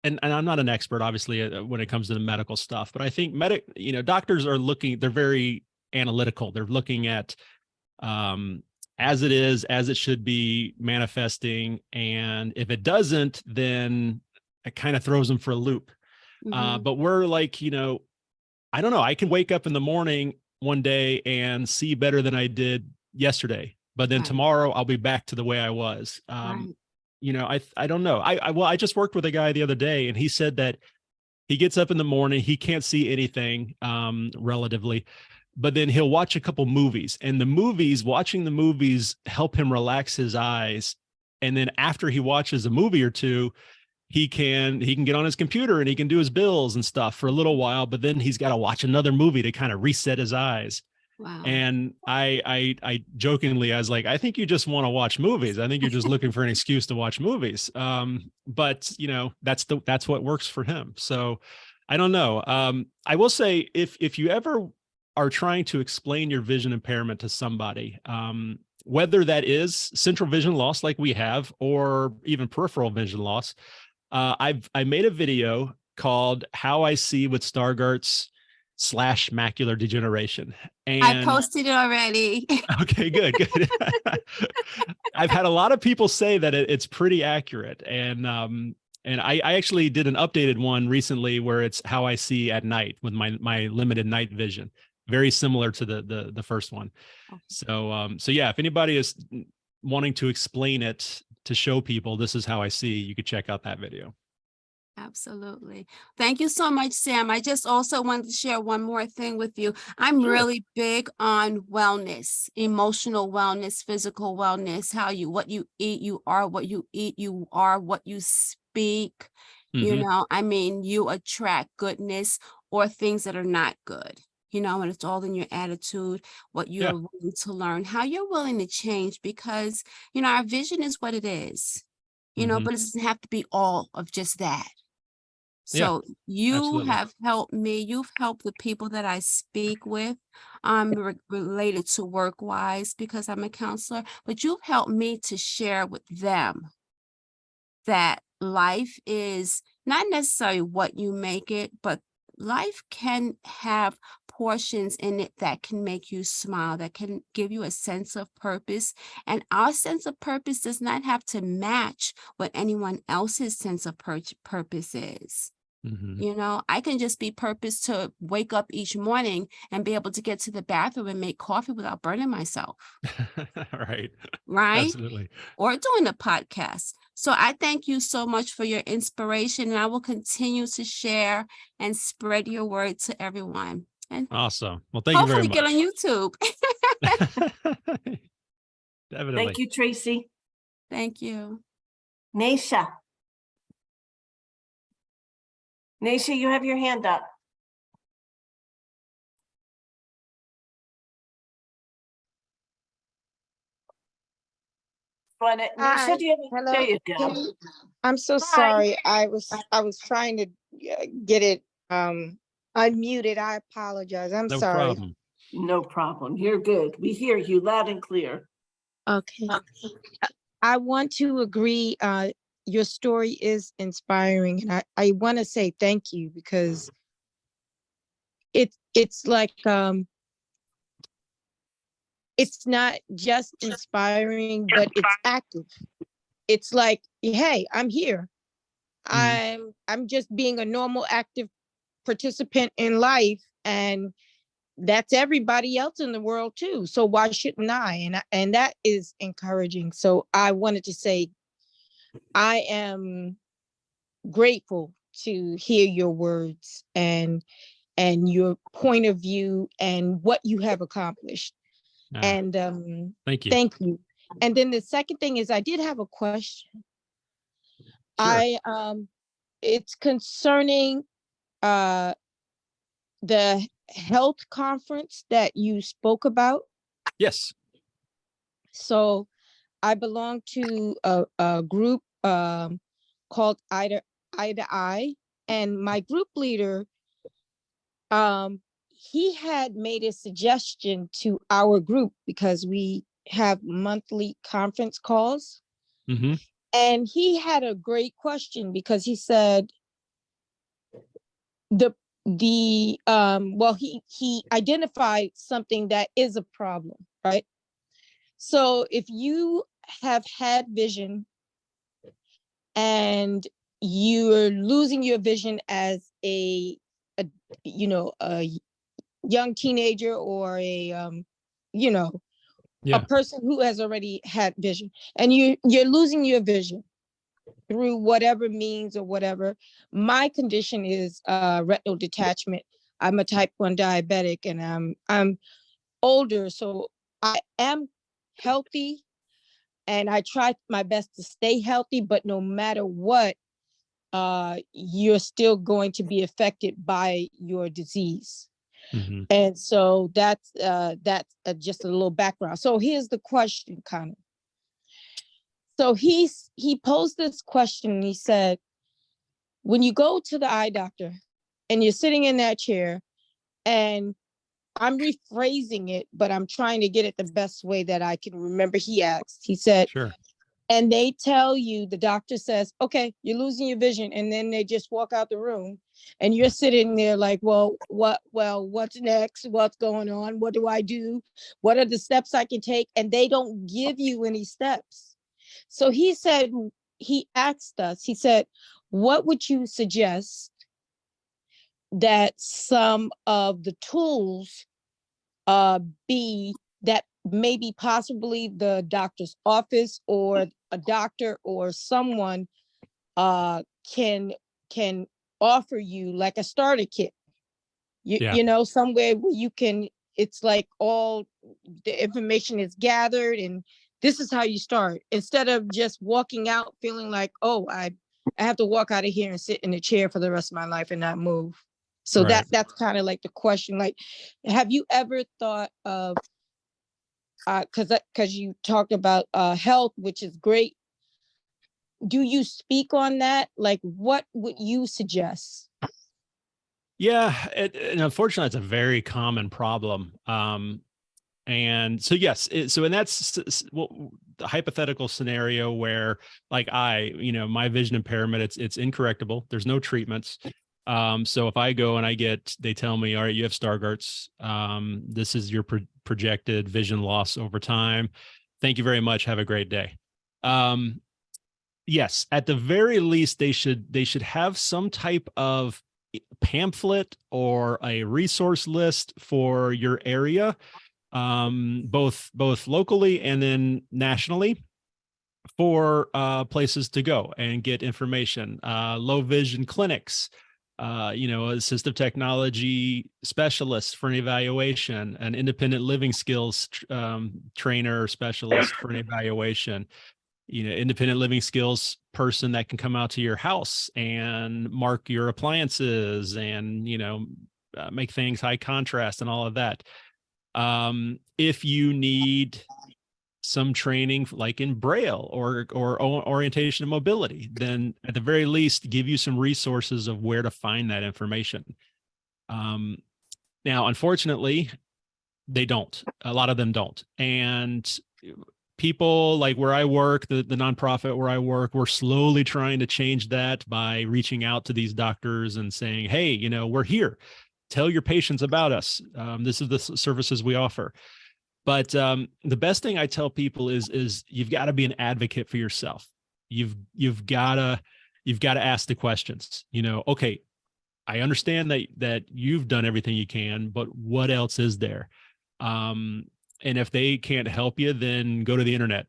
and I'm not an expert, obviously, when it comes to the medical stuff, but I think doctors are looking, they're very analytical. They're looking at as it is, as it should be manifesting. And if it doesn't, then it kind of throws them for a loop. Mhm. But we're like, I don't know. I can wake up in the morning one day and see better than I did yesterday, but then Right. tomorrow I'll be back to the way I was. Right. I don't know. I just worked with a guy the other day, and he said that he gets up in the morning, he can't see anything relatively, but then he'll watch a couple movies, and watching the movies help him relax his eyes. And then after he watches a movie or two, he can get on his computer and he can do his bills and stuff for a little while, but then he's got to watch another movie to kind of reset his eyes. Wow. And I jokingly, I was like, I think you just want to watch movies. I think you're just looking for an excuse to watch movies. But that's what works for him. So I don't know. I will say, if you ever are trying to explain your vision impairment to somebody, whether that is central vision loss like we have, or even peripheral vision loss, I made a video called "How I See with Stargardt's / Macular Degeneration." I And posted it already. okay, good. I've had a lot of people say that it's pretty accurate, and I actually did an updated one recently where it's how I see at night with my limited night vision, very similar to the first one. So yeah, if anybody is wanting to explain it to show people this is how I see, you could check out that video. Absolutely. Thank you so much, Sam. I just also wanted to share one more thing with you. I'm Sure. really big on wellness, emotional wellness, physical wellness, what you eat, you are what you eat, you are what you speak. Mhm. I mean, you attract goodness or things that are not good. And it's all in your attitude, what Yeah. you're willing to learn, how you're willing to change, because, our vision is what it is, Mhm. but it doesn't have to be all of just that. Yeah, So you absolutely. have helped me, you've helped the people that I speak with, related to work wise, because I'm a counselor, but you've helped me to share with them that life is not necessarily what you make it, but life can have portions in it that can make you smile, that can give you a sense of purpose. And our sense of purpose does not have to match what anyone else's sense of purpose is. Mhm. You know, I can just be purpose to wake up each morning and be able to get to the bathroom and make coffee without burning myself, Right. right? Absolutely. Or doing a podcast. So I thank you so much for your inspiration, and I will continue to share and spread your word to everyone. And Awesome. Well, thank you very hopefully get on much. YouTube. Definitely. Thank you, Tracy. Thank you. Naisha. Naisha, you have your hand up. Naisha, Hi. do you Hello. there you Can go. you- I'm so Hi. sorry. I was trying to get it unmuted. I apologize. I'm No sorry. problem. No problem. You're good. We hear you loud and clear. Okay. I want to agree. Your story is inspiring, and I want to say thank you because it's like it's not just inspiring, but it's active. It's like, hey, I'm here. I'm just being a normal active participant in life, and that's everybody else in the world too. So why shouldn't I? And that is encouraging. So I wanted to say I am grateful to hear your words and your point of view and what you have accomplished. And Thank you. thank you. And then the second thing is I did have a question. Sure. It's concerning the health conference that you spoke about. Yes. So I belong to a group called Eye to Eye, and my group leader, he had made a suggestion to our group because we have monthly conference calls. Mm-hmm. And he had a great question because he said well, he identified something that is a problem, right? So if you have had vision and you're losing your vision as a a young teenager or you know a Yeah. person who has already had vision, and you're losing your vision through whatever means or whatever. My condition is retinal detachment. I'm a type 1 diabetic, and I'm older, so I am healthy and I try my best to stay healthy, but no matter what, you're still going to be affected by your disease. Mm-hmm. And so that's just a little background. So here's the question, Connor. So he posed this question, and he said, when you go to the eye doctor and you're sitting in that chair, and I'm rephrasing it, but I'm trying to get it the best way that I can remember. He asked, he said, Sure. and they tell you, the doctor says, okay, you're losing your vision. And then they just walk out the room and you're sitting there like, well, what's next? What's going on? What do I do? What are the steps I can take? And they don't give you any steps. So he said, he asked us, he said, what would you suggest that some of the tools be that maybe possibly the doctor's office or a doctor or someone can offer you, like a starter kit, Yeah. you know, somewhere where you can, it's like all the information is gathered and this is how you start, instead of just walking out feeling like, oh, I have to walk out of here and sit in a chair for the rest of my life and not move. So Right. that's kind of like the question. Like, have you ever thought of, because you talked about health, which is great. Do you speak on that? Like, what would you suggest? Yeah. And unfortunately, it's a very common problem. And so, yes, so, and that's the hypothetical scenario where, like, my vision impairment, it's incorrectable. There's no treatments. So if I go and they tell me, all right, you have Stargardt's, this is your projected vision loss over time. Thank you very much. Have a great day. Yes, at the very least, they should have some type of pamphlet or a resource list for your area, both locally and then nationally, for places to go and get information. Low vision clinics, assistive technology specialists for an evaluation, an independent living skills trainer or specialist for an evaluation, independent living skills person that can come out to your house and mark your appliances and, make things high contrast and all of that. If you need some training like in Braille or orientation and mobility, then at the very least, give you some resources of where to find that information. Now, unfortunately, they don't. A lot of them don't. And people like where I work, the nonprofit where I work, we're slowly trying to change that by reaching out to these doctors and saying, hey, we're here. Tell your patients about us. This is the services we offer. But the best thing I tell people is you've got to be an advocate for yourself. You've got to ask the questions. Okay, I understand that you've done everything you can, but what else is there? And if they can't help you, then go to the internet.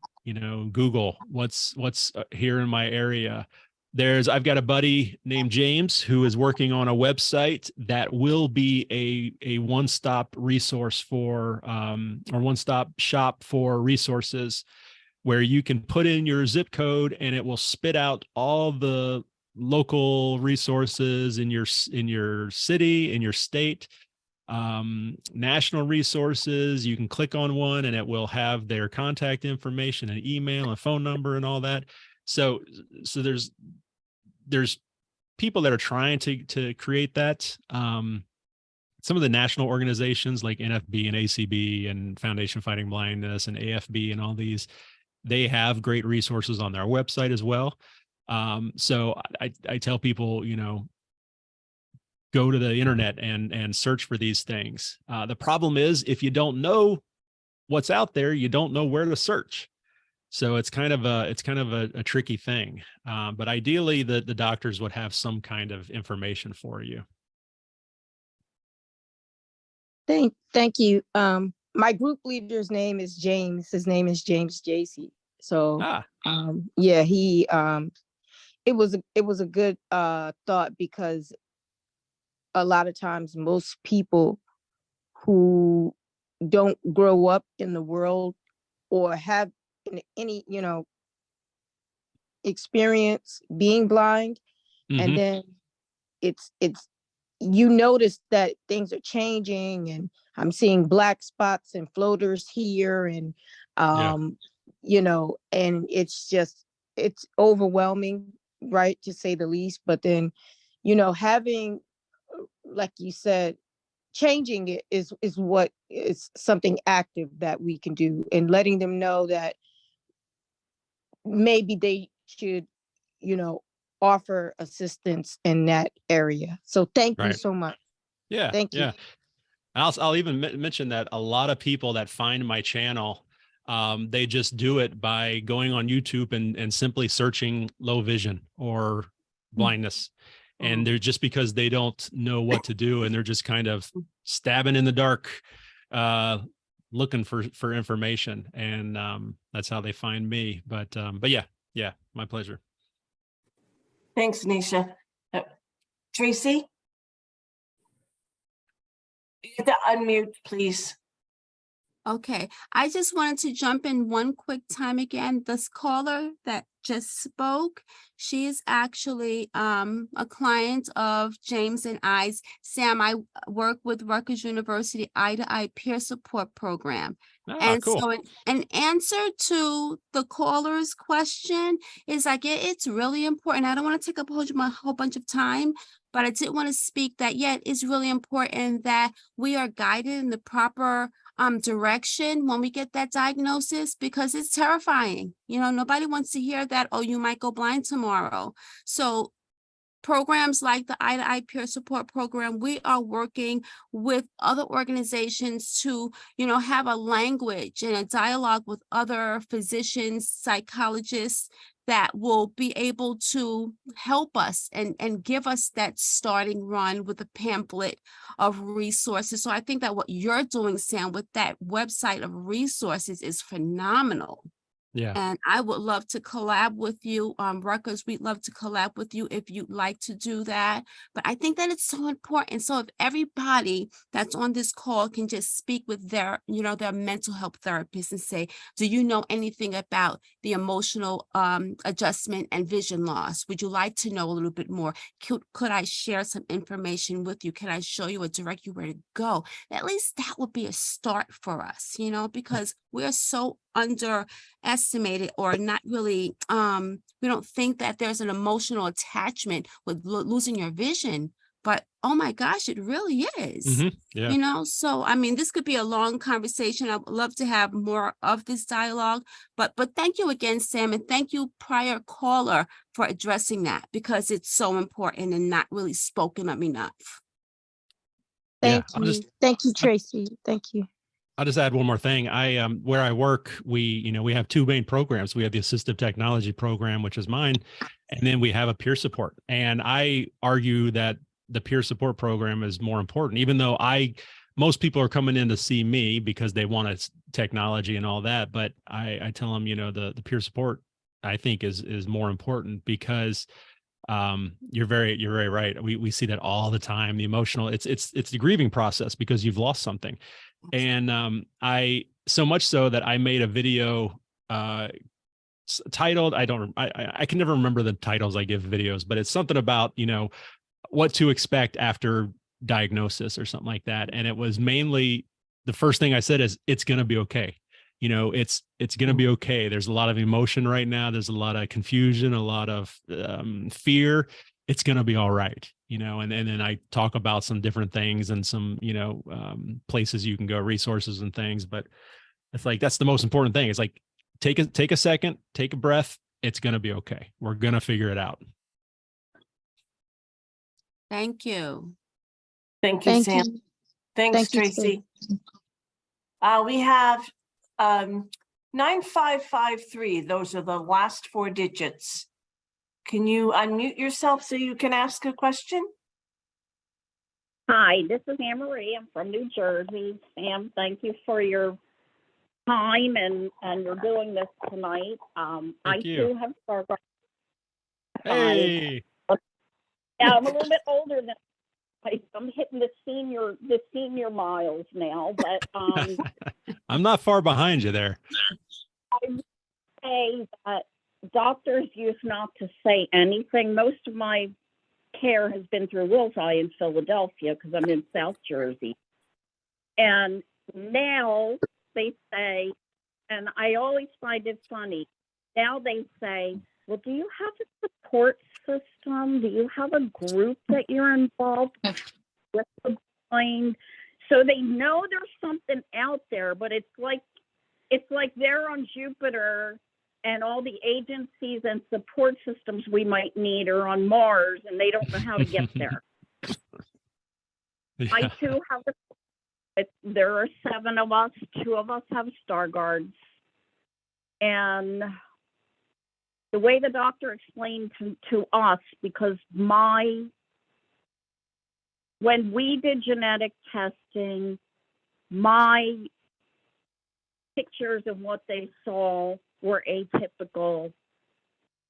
Google what's here in my area. I've got a buddy named James who is working on a website that will be a one-stop resource for, or one-stop shop for resources, where you can put in your zip code and it will spit out all the local resources in your city, in your state, national resources. You can click on one and it will have their contact information and email and phone number and all that. So there's people that are trying to create that. Some of the national organizations like NFB and ACB and Foundation Fighting Blindness and AFB and all these, they have great resources on their website as well. So I tell people, go to the internet and search for these things. The problem is, if you don't know what's out there, you don't know where to search. So it's kind of a tricky thing. But ideally, the doctors would have some kind of information for you. Thank you. My group leader's name is James. His name is James JC. So yeah, he it was a good thought, because a lot of times most people who don't grow up in the world or have any experience being blind, and then it's you notice that things are changing, and I'm seeing black spots and floaters here, and and it's overwhelming, right, to say the least. But then having, like you said, changing it is what is something active that we can do, and letting them know that maybe they should offer assistance in that area. So thank you so much. Yeah. Thank you. Yeah. I'll even mention that a lot of people that find my channel, they just do it by going on YouTube and simply searching low vision or blindness. And they're just, because they don't know what to do, and they're just kind of stabbing in the dark, looking for information. And that's how they find me. But yeah, my pleasure. Thanks, Nisha. Tracy? You have to unmute, please. Okay, I just wanted to jump in one quick time again. This caller that just spoke, she is actually a client of James and I's. Sam, I work with Rutgers University Eye to Eye Peer Support Program. Cool. So an answer to the caller's question is, it's really important. I don't want to take up a whole bunch of time, but I did want to speak that, it's really important that we are guided in the proper direction when we get that diagnosis, because it's terrifying. Nobody wants to hear that, oh, you might go blind tomorrow. So programs like the Eye to Eye Peer Support Program, we are working with other organizations to, have a language and a dialogue with other physicians, psychologists that will be able to help us and give us that starting run with a pamphlet of resources. So I think that what you're doing, Sam, with that website of resources is phenomenal. Yeah. And I would love to collab with you. Rutgers, we'd love to collab with you if you'd like to do that. But I think that it's so important. So if everybody that's on this call can just speak with their, their mental health therapist and say, do you know anything about the emotional adjustment and vision loss? Would you like to know a little bit more? Could I share some information with you? Can I show you or direct you where to go? At least that would be a start for us, because we're so underestimated or not really, we don't think that there's an emotional attachment with losing your vision, but oh my gosh, it really is. Yeah. So I mean, this could be a long conversation. I would love to have more of this dialogue, but thank you again, Sam, and thank you, prior caller, for addressing that, because it's so important and not really spoken of enough. Thank I'll you. Thank you, Tracy. Thank you. I'll just add one more thing. Where I work, we have two main programs. We have the assistive technology program, which is mine, and then we have a peer support. And I argue that the peer support program is more important, even though most people are coming in to see me because they want technology and all that. But I tell them, the peer support, I think is more important because you're very right. We see that all the time. The emotional, it's the grieving process because you've lost something. And I so much so that I made a video titled, I can never remember the titles I give videos, but it's something about, what to expect after diagnosis or something like that. And it was mainly, the first thing I said is, it's going to be okay. It's going to be okay. There's a lot of emotion right now. There's a lot of confusion, a lot of fear. It's going to be all right. And then I talk about some different things and some, places you can go, resources and things, but it's like, that's the most important thing. It's like, take a second, take a breath. It's going to be okay. We're going to figure it out. Thank you. Thank you, Thank Sam. you. Thanks, Thank you, Tracy. We have 9553. Those are the last four digits. Can you unmute yourself so you can ask a question? Hi, this is Anne Marie. I'm from New Jersey. Sam, thank you for your time and you're doing this tonight. I too have Stargardt. Hey. Yeah, I'm a little bit older than I'm hitting the senior miles now, but I'm not far behind you there. I would say that doctors used not to say anything. Most of my care has been through Wills Eye in Philadelphia because I'm in South Jersey. And now they say, and I always find it funny, now they say, well, do you have a support system? Do you have a group that you're involved with the blind? So they know there's something out there, but it's like they're on Jupiter and all the agencies and support systems we might need are on Mars and they don't know how to get there. Yeah. I too have there are 7 of us, 2 of us have Stargardts. And the way the doctor explained to us, because when we did genetic testing, my pictures of what they saw were atypical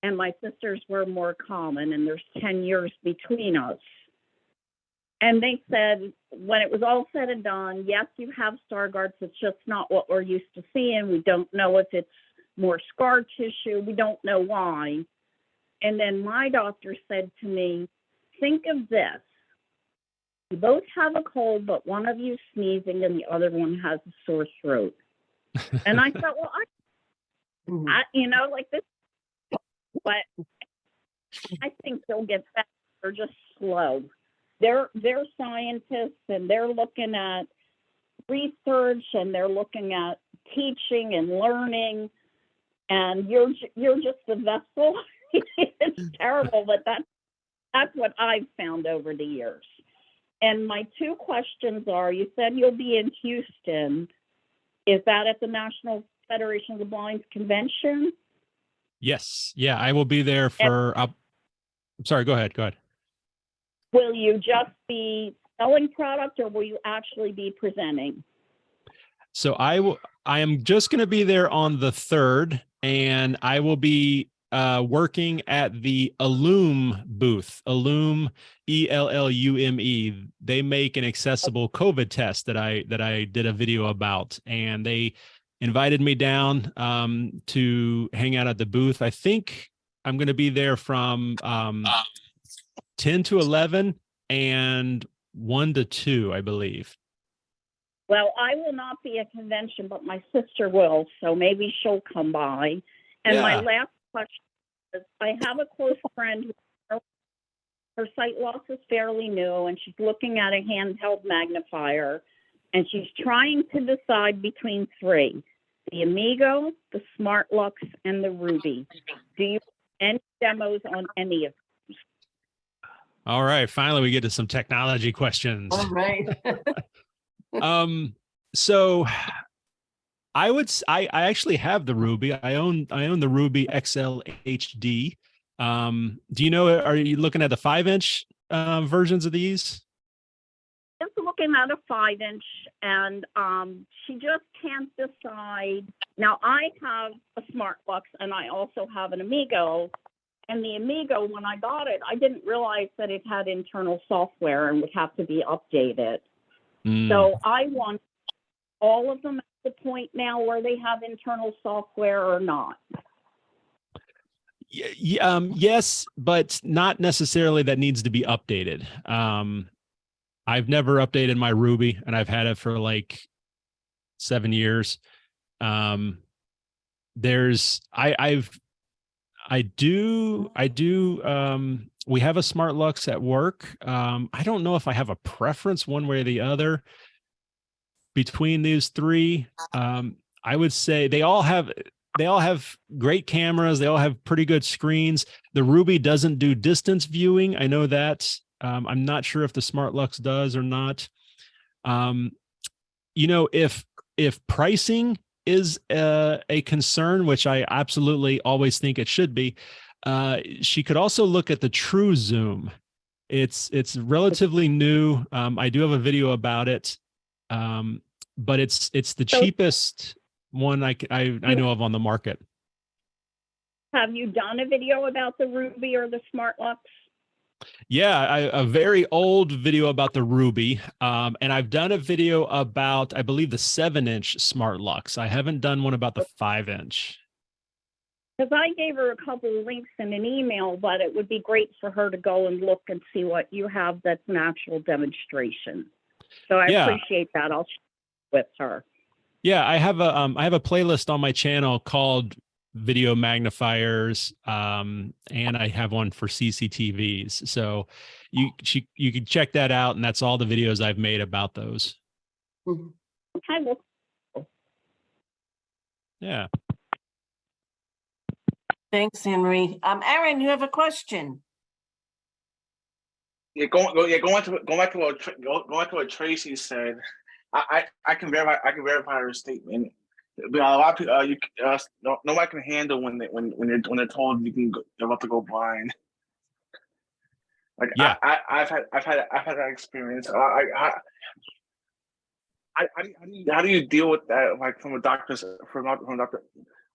and my sisters were more common, and there's 10 years between us. And they said, when it was all said and done, yes, you have Stargardts. It's just not what we're used to seeing. We don't know if it's more scar tissue. We don't know why. And then my doctor said to me, think of this. You both have a cold, but one of you sneezing and the other one has a sore throat. And I thought, well, I like this, but I think they'll get better. They're just slow. They're scientists and they're looking at research and they're looking at teaching and learning, and you're just a vessel. It's terrible, but That's what I've found over the years. And my two questions are, you said you'll be in Houston. Is that at the National Federation of the Blind's convention? Yes. Yeah, I will be there for, I'm sorry, go ahead. Go ahead. Will you just be selling product or will you actually be presenting? So I am just going to be there on the 3rd, and I will be working at the Illume booth. Illume, ELLUME. They make an accessible COVID test that I did a video about, and they invited me down to hang out at the booth. I think I'm going to be there from 10 to 11 and 1 to 2, I believe. Well, I will not be at convention, but my sister will, so maybe she'll come by. And my Yeah. last question is, I have a close friend who, her sight loss is fairly new, and she's looking at a handheld magnifier, and she's trying to decide between 3, the Amigo, the Smart Lux, and the Ruby. Do you have any demos on any of them? All right. Finally, we get to some technology questions. All right. So I actually have the Ruby. I own the Ruby XL HD. Do you know, are you looking at the 5-inch versions of these? Just looking at a 5-inch, and she just can't decide. Now, I have a Smart Lux, and I also have an Amigo. And the Amigo, when I got it, I didn't realize that it had internal software and would have to be updated. So I want all of them at the point now where they have internal software or not. Yes, but not necessarily that needs to be updated. I've never updated my Ruby, and I've had it for like 7 years. We have a Smart Lux at work. I don't know if I have a preference one way or the other between these 3. I would say they all have great cameras. They all have pretty good screens. The Ruby doesn't do distance viewing. I know that. I'm not sure if the Smart Lux does or not. If pricing is a concern, which I absolutely always think it should be, she could also look at the True Zoom. It's relatively new. I do have a video about it, but it's the cheapest one I know of on the market. Have you done a video about the Ruby or the Smart Lux? Yeah, a very old video about the Ruby, and I've done a video about, I believe, the 7-inch Smart Lux. I haven't done one about the 5-inch. Because I gave her a couple of links in an email, but it would be great for her to go and look and see what you have that's an actual demonstration. So I appreciate that. I'll share with her. Yeah, I have a playlist on my channel called Video Magnifiers, and I have one for CCTVs. So you can check that out, and that's all the videos I've made about those. Okay, well, Yeah. Thanks, Henry. Aaron, you have a question? Yeah, going back to what Tracy said. I can verify her statement. But a lot of people, nobody can handle when they're told you're about to go blind. Like Yeah. I've had that experience. How do you deal with that? Like from a doctor.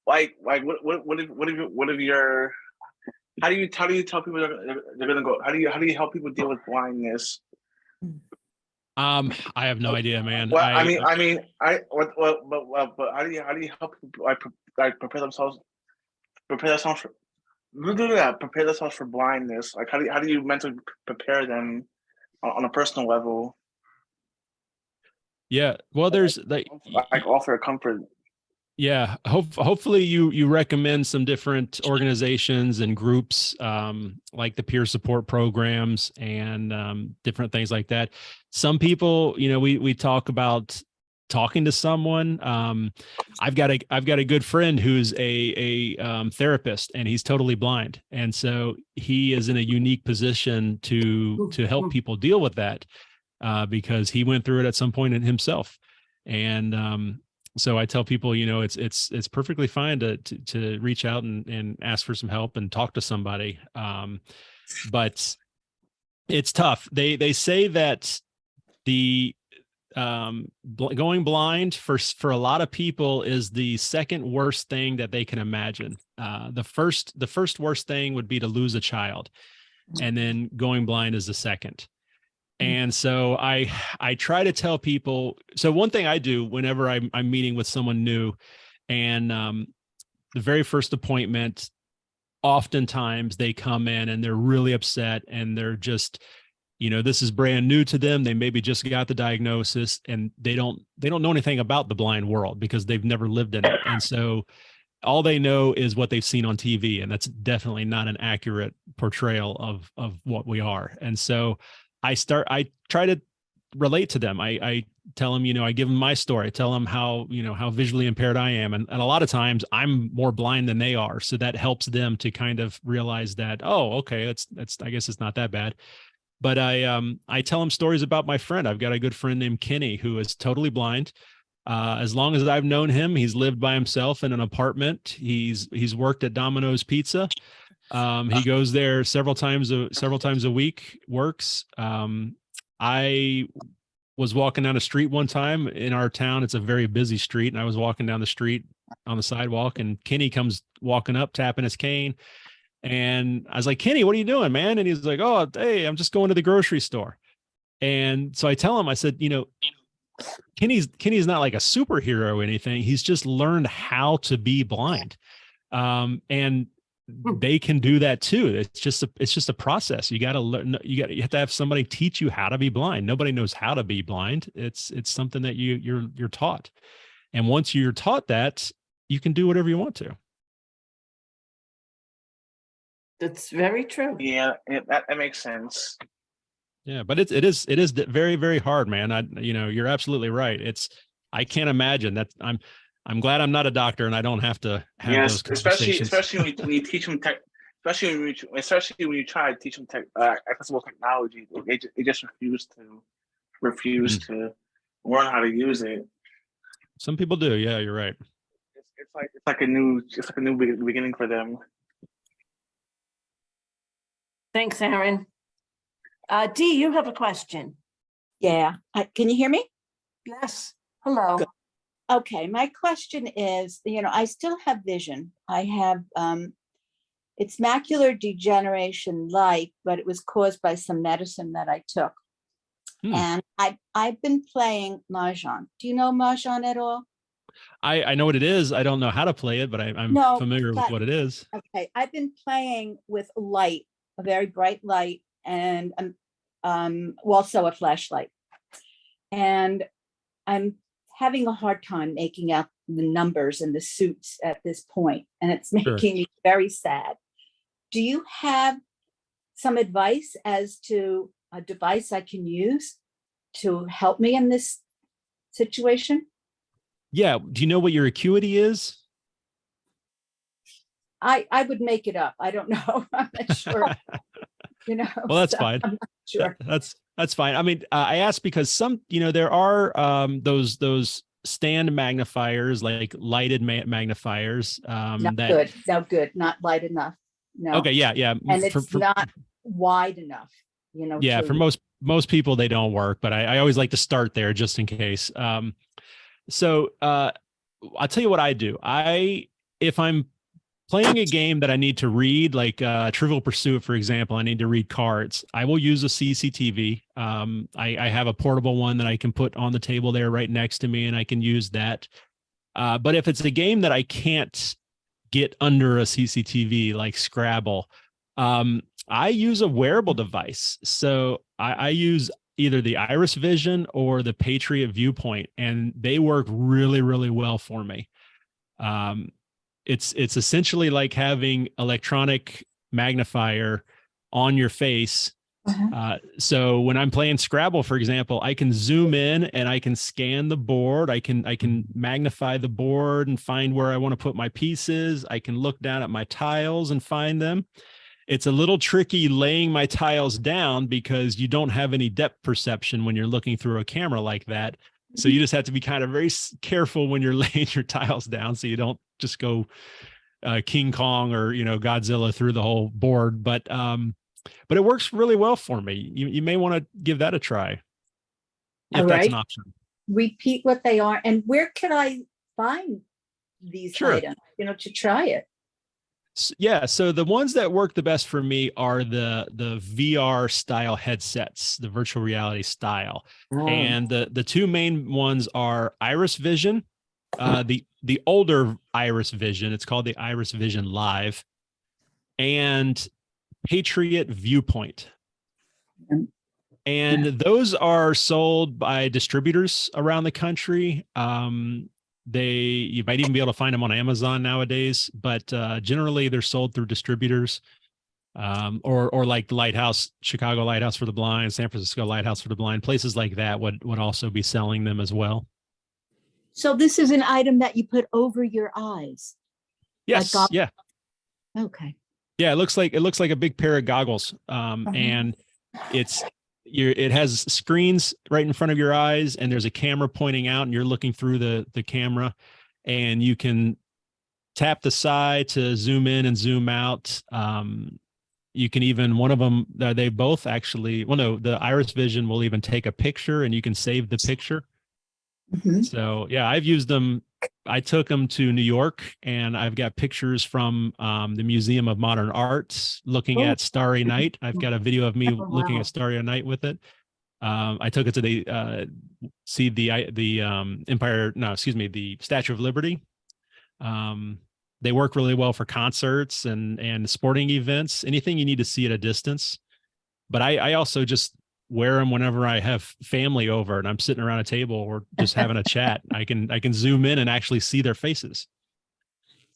Like what if your how do you tell people they're gonna go? How do you help people deal with blindness? I have no idea, man. Well, but how do you help people like prepare themselves for blindness? Like how do you mentally prepare them on a personal level? Yeah, well, there's like offer comfort. Yeah, hopefully you recommend some different organizations and groups, like the peer support programs and different things like that. Some people, we talk about talking to someone. I've got a good friend who's a therapist, and he's totally blind, and so he is in a unique position to help people deal with that, because he went through it at some point in himself. And so I tell people, it's perfectly fine to reach out and ask for some help and talk to somebody. But it's tough. They say that the going blind for a lot of people is the second worst thing that they can imagine. The first worst thing would be to lose a child, and then going blind is the second. And so I try to tell people. So one thing I do whenever I'm meeting with someone new, and the very first appointment, oftentimes they come in and they're really upset, and they're just, this is brand new to them. They maybe just got the diagnosis, and they don't know anything about the blind world because they've never lived in it. And so all they know is what they've seen on TV, and that's definitely not an accurate portrayal of what we are. And so I try to relate to them. I tell them, I give them my story. I tell them how visually impaired I am. And a lot of times I'm more blind than they are. So that helps them to kind of realize that, oh, okay, that's, I guess it's not that bad. But I tell them stories about my friend. I've got a good friend named Kenny who is totally blind. As long as I've known him, he's lived by himself in an apartment. He's worked at Domino's Pizza. He goes there several times a week, works. I was walking down a street one time in our town. It's a very busy street. And I was walking down the street on the sidewalk, and Kenny comes walking up, tapping his cane. And I was like, Kenny, what are you doing, man? And he's like, oh, hey, I'm just going to the grocery store. And so I tell him, I said, Kenny's not like a superhero or anything. He's just learned how to be blind. And they can do that too. It's just a process. You got to learn. You have to have somebody teach you how to be blind. Nobody knows how to be blind. It's something that you're taught. And once you're taught that, you can do whatever you want to. That's very true. Yeah, that makes sense. Yeah, but it is very, very hard, man. You're absolutely right. I can't imagine that. I'm glad I'm not a doctor and I don't have to have those conversations. especially when you teach them especially when you try to teach them accessible technology, they just refuse to learn how to use it. Some people do. Yeah, you're right. It's like a new beginning for them. Thanks, Aaron. Dee, you have a question. Yeah. Can you hear me? Yes. Hello. Good. Okay. My question is, I still have vision. I have, it's macular degeneration like, but it was caused by some medicine that I took. And I've been playing Mahjong. Do you know Mahjong at all? I know what it is. I don't know how to play it, but I'm familiar with what it is. Okay. I've been playing with light, a very bright light, and also a flashlight. And I'm having a hard time making out the numbers and the suits at this point, and it's making me very sad. Do you have some advice as to a device I can use to help me in this situation? Yeah. Do you know what your acuity is? I would make it up. I don't know. I'm not sure. Well, that's so fine. I'm not sure. That's fine. I mean, I asked because there are those stand magnifiers, like lighted magnifiers. Not good. No good. Not light enough. No. Okay. Yeah. And it's not wide enough. Yeah. For most people, they don't work, but I always like to start there just in case. So I'll tell you what I do. If I'm playing a game that I need to read, like Trivial Pursuit, for example, I need to read cards, I will use a CCTV. I have a portable one that I can put on the table there right next to me, and I can use that. But if it's a game that I can't get under a CCTV, like Scrabble, I use a wearable device. So I use either the Iris Vision or the Patriot Viewpoint, and they work really, really well for me. It's essentially like having electronic magnifier on your face So when I'm playing Scrabble, for example, I can zoom in and I can scan the board. I can magnify the board and find where I want to put my pieces. I can look down at my tiles and find them. It's a little tricky laying my tiles down because you don't have any depth perception when you're looking through a camera like that. So you just have to be kind of very careful when you're laying your tiles down so you don't just go King Kong or, Godzilla through the whole board. But it works really well for me. You may want to give that a try if All that's right. an option. Repeat what they are, and where can I find these Sure. items, to try it? Yeah, so the ones that work the best for me are the VR style headsets, the virtual reality style. And the two main ones are Iris Vision, the older Iris Vision, it's called the Iris Vision Live, and Patriot Viewpoint. And those are sold by distributors around the country. You might even be able to find them on Amazon nowadays, but generally they're sold through distributors, or like the Lighthouse, Chicago Lighthouse for the Blind, San Francisco Lighthouse for the Blind, places like that would also be selling them as well. So this is an item that you put over your eyes. Yes. Yeah. Okay. Yeah. It looks like a big pair of goggles. And it has screens right in front of your eyes, and there's a camera pointing out, and you're looking through the camera, and you can tap the side to zoom in and zoom out. You can even, one of them, they both actually, well, no, the Iris Vision will even take a picture and you can save the picture. So yeah, I've used them. I took them to New York, and I've got pictures from the Museum of Modern Art looking at Starry Night. I've got a video of me looking at Starry Night with it. I took it to see the Statue of Liberty. They work really well for concerts and sporting events, anything you need to see at a distance. But I also just wear them whenever I have family over and I'm sitting around a table or just having a chat. I can zoom in and actually see their faces.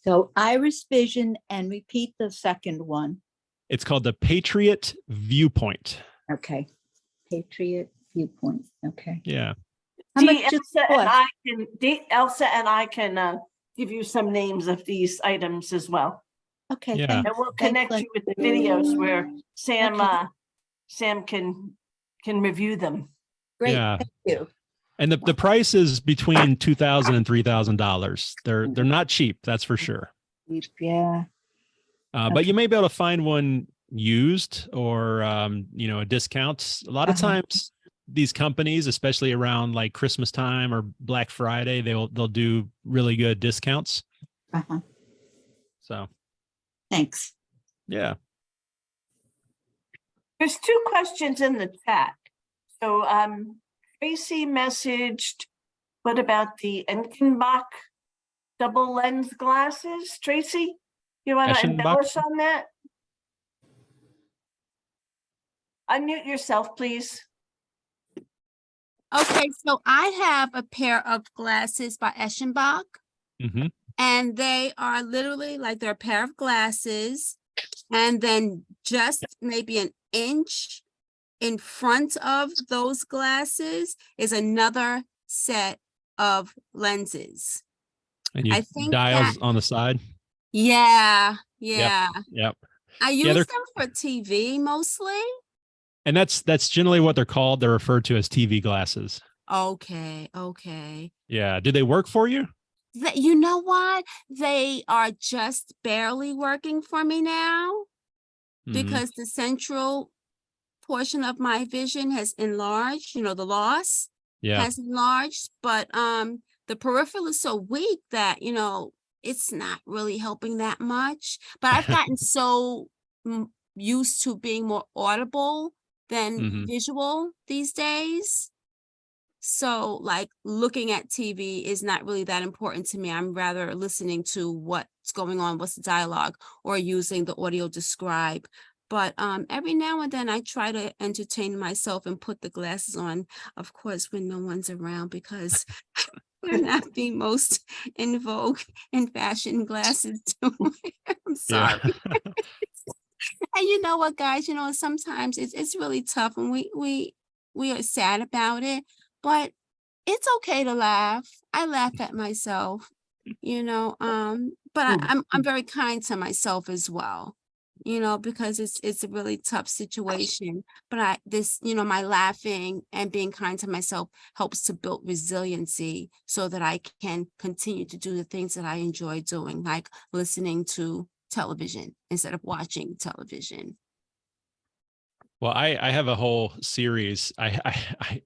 So Iris Vision, and repeat the second one. It's called the Patriot Viewpoint. Okay. Patriot Viewpoint. Okay. Yeah. How much does it cost? Elsa and I can give you some names of these items as well. Okay. Yeah. thanks. And we'll connect you with the videos where Sam Okay. Sam can review them. Great. Yeah. Thank you. And the price is between $2,000 and $3,000. They're not cheap, that's for sure. Yeah. But you may be able to find one used or a discount. A lot of times these companies, especially around like Christmas time or Black Friday, they'll do really good discounts. So Thanks. yeah. There's two questions in the chat. So Tracy messaged, what about the Enkenbach double lens glasses? Tracy, you want to Eschenbach? embellish on that? Unmute yourself, please. Okay, so I have a pair of glasses by Eschenbach, Mm-hmm. and they are literally like they're a pair of glasses, and then just maybe an inch in front of those glasses is another set of lenses. And you I think dials that- on the side. Yeah. Yep. I use they're- them for TV mostly. And that's generally what they're called. They're referred to as TV glasses. Okay. Yeah. Do they work for you? You know what? They are just barely working for me now Mhm. because the central portion of my vision has enlarged, the loss Yeah. has enlarged, but the peripheral is so weak that, it's not really helping that much. But I've gotten so used to being more audible than visual these days. So like looking at TV is not really that important to me. I'm rather listening to what's going on, what's the dialogue, or using the audio describe. But every now and then I try to entertain myself and put the glasses on, of course, when no one's around, because they're not the most in vogue in fashion glasses to wear. I'm sorry. And you know what, guys, sometimes it's really tough and we are sad about it, but it's okay to laugh. I laugh at myself, but I'm very kind to myself as well, because it's a really tough situation. But my laughing and being kind to myself helps to build resiliency so that I can continue to do the things that I enjoy doing, like listening to television instead of watching television. Well, I have a whole series.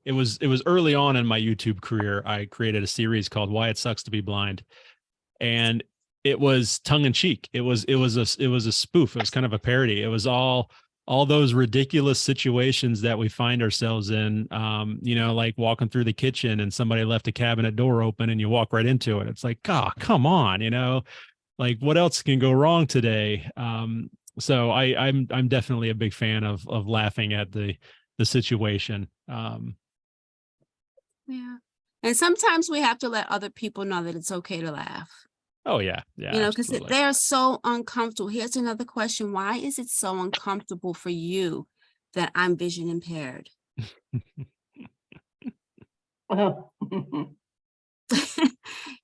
It was early on in my YouTube career. I created a series called Why It Sucks to Be Blind, and it was tongue in cheek. It was a spoof. It was kind of a parody. It was all those ridiculous situations that we find ourselves in. Like walking through the kitchen and somebody left a cabinet door open and you walk right into it. It's like, oh, come on, like what else can go wrong today? So I'm definitely a big fan of laughing at the situation. Yeah. And sometimes we have to let other people know that it's okay to laugh. Oh yeah. Because absolutely. they're so uncomfortable. Here's another question. Why is it so uncomfortable for you that I'm vision impaired?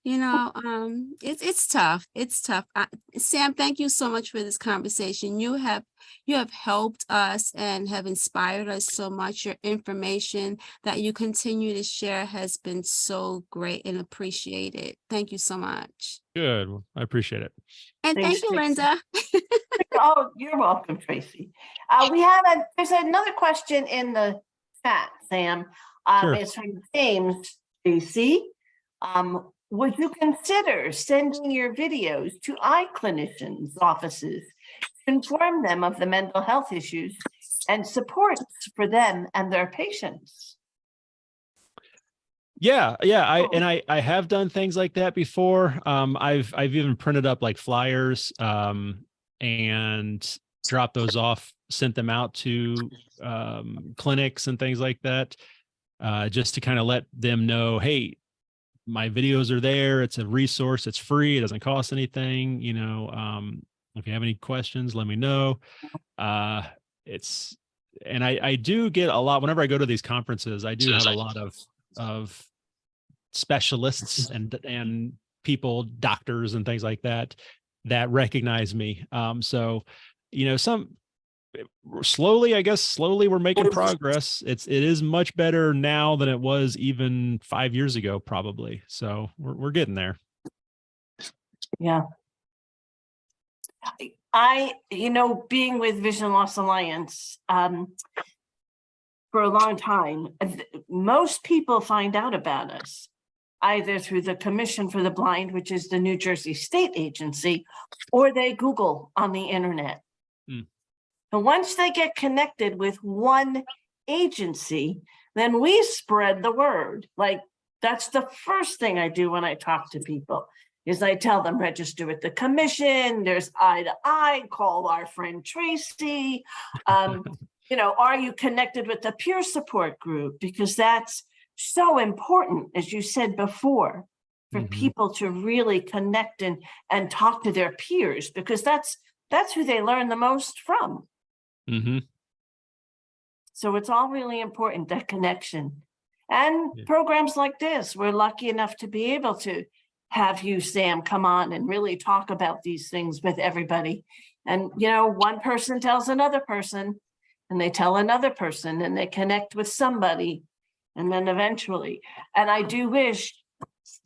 It's tough. It's tough. Sam, thank you so much for this conversation. You have helped us and have inspired us so much. Your information that you continue to share has been so great and appreciated. Thank you so much. Good. Well, I appreciate it. And Thanks, thank you, Tracy. Linda. Oh, you're welcome, Tracy. There's another question in the chat, Sam. Sure. It's from James JC. Would you consider sending your videos to eye clinicians' offices to inform them of the mental health issues and supports for them and their patients? Yeah. I have done things like that before. I've even printed up like flyers and dropped those off, sent them out to clinics and things like that, just to kind of let them know, hey, my videos are there. It's a resource. It's free. It doesn't cost anything. If you have any questions, let me know. And I do get a lot whenever I go to these conferences. I do have a lot of specialists and people, doctors and things like that recognize me. So slowly we're making progress. It is much better now than it was even 5 years ago, probably. So we're getting there. Yeah. Being with Vision Loss Alliance for a long time, most people find out about us either through the Commission for the Blind, which is the New Jersey state agency, or they Google on the internet. And once they get connected with one agency, then we spread the word. Like, that's the first thing I do when I talk to people, is I tell them register with the commission, there's Eye to Eye, call our friend Tracy. Are you connected with the peer support group? Because that's so important, as you said before, for people to really connect and talk to their peers, because that's who they learn the most from. So it's all really important, that connection. And programs like this, we're lucky enough to be able to have you, Sam, come on and really talk about these things with everybody. And, one person tells another person, and they tell another person, and they connect with somebody. And then eventually, and I do wish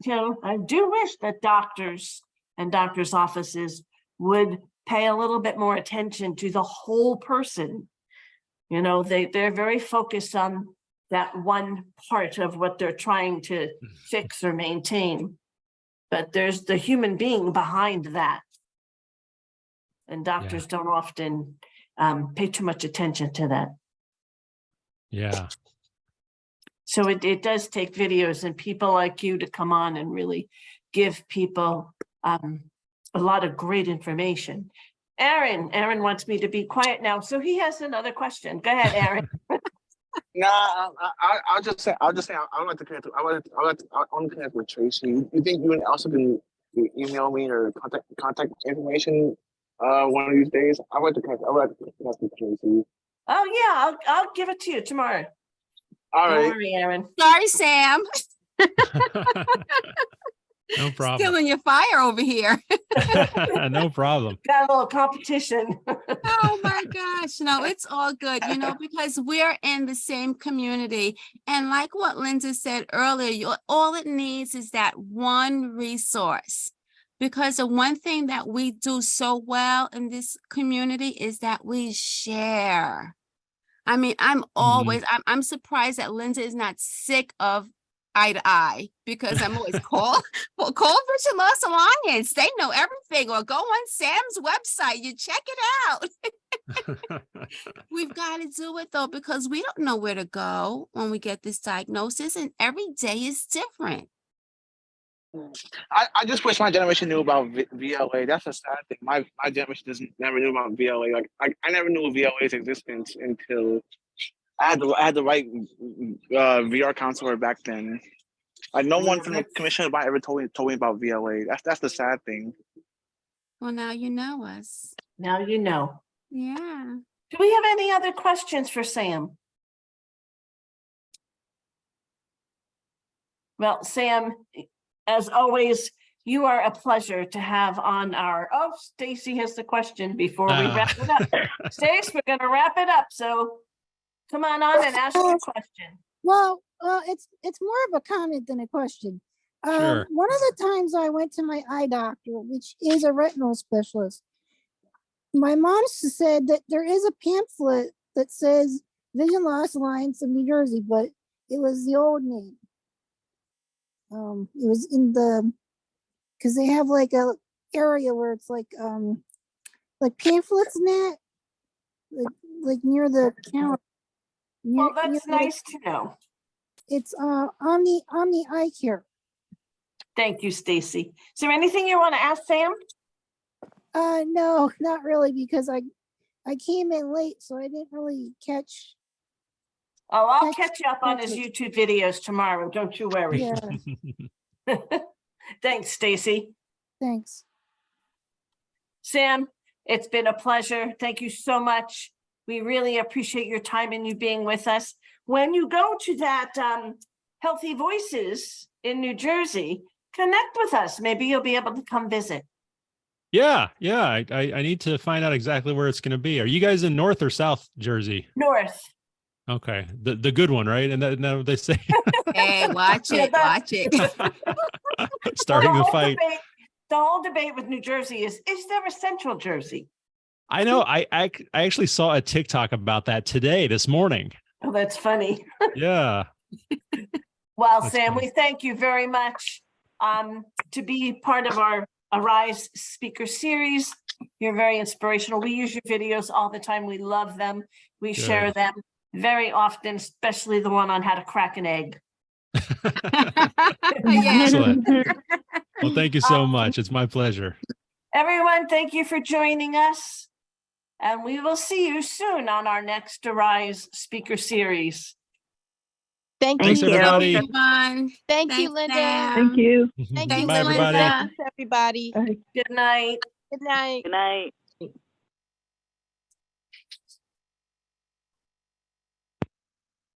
that doctors and doctors' offices would pay a little bit more attention to the whole person. They're very focused on that one part of what they're trying to fix or maintain. But there's the human being behind that. And doctors don't often pay too much attention to that. Yeah. So it does take videos and people like you to come on and really give people a lot of great information. Aaron wants me to be quiet now, so he has another question. Go ahead, Aaron. No, I'll just say I would like to connect. I want to connect with Tracy. You think you and also can email me or contact information one of these days. I would like to catch Tracy. Oh, yeah, I'll give it to you tomorrow. All Don't right. worry, Aaron. Sorry, Sam. No problem. Stealing your fire over here. No problem. Got a little competition. Oh my gosh. No, it's all good, because we're in the same community. And like what Linda said earlier, all it needs is that one resource. Because the one thing that we do so well in this community is that we share. I mean, I'm surprised that Linda is not sick of eye to eye, because I'm always call Vision Loss Alliance. They know everything. Or go on Sam's website. You check it out. We've got to do it though, because we don't know where to go when we get this diagnosis, and every day is different. I just wish my generation knew about VLA. That's a sad thing. My generation never knew about VLA. Like I never knew of VLA's existence until I had the right VR counselor back then. Like no one from the commission ever told me about VLA. That's the sad thing. Well, now you know us. Now you know. Yeah. Do we have any other questions for Sam? Well, Sam, as always, you are a pleasure to have on our, Stacy has the question before we wrap it up. Stace, we're going to wrap it up. So come on and ask your question. Well, it's more of a comment than a question. Sure. One of the times I went to my eye doctor, which is a retinal specialist, my mom said that there is a pamphlet that says Vision Loss Alliance of New Jersey, but it was the old name. It was in because they have like a area where it's like pamphlets and that, like near the counter. Well, that's nice to know. It's Omni Eye Care. Thank you, Stacy. Is there anything you want to ask Sam? No, not really, because I came in late, so I didn't really catch. Oh, I'll catch you up on his YouTube videos tomorrow. Don't you worry. Yeah. Thanks, Stacy. Thanks. Sam, it's been a pleasure. Thank you so much. We really appreciate your time and you being with us. When you go to that Healthy Voices in New Jersey, connect with us. Maybe you'll be able to come visit. Yeah. I need to find out exactly where it's going to be. Are you guys in North or South Jersey? North. Okay, the good one, right? And now they say, hey, watch it. Starting well, the fight. The whole debate with New Jersey is there a Central Jersey? I know. I actually saw a TikTok about that this morning. Oh, that's funny. Yeah. Well, That's Sam, funny. we thank you very much to be part of our Arise speaker series. You're very inspirational. We use your videos all the time. We love them. We share them very often, especially the one on how to crack an egg. Excellent. Well, thank you so much. It's my pleasure. Everyone, thank you for joining us. And we will see you soon on our next Arise speaker series. Thanks, everybody. Thank you, Linda. Thank you. Thank Bye, you, everybody. Linda. Thanks, everybody. Good night. Good night. Good night.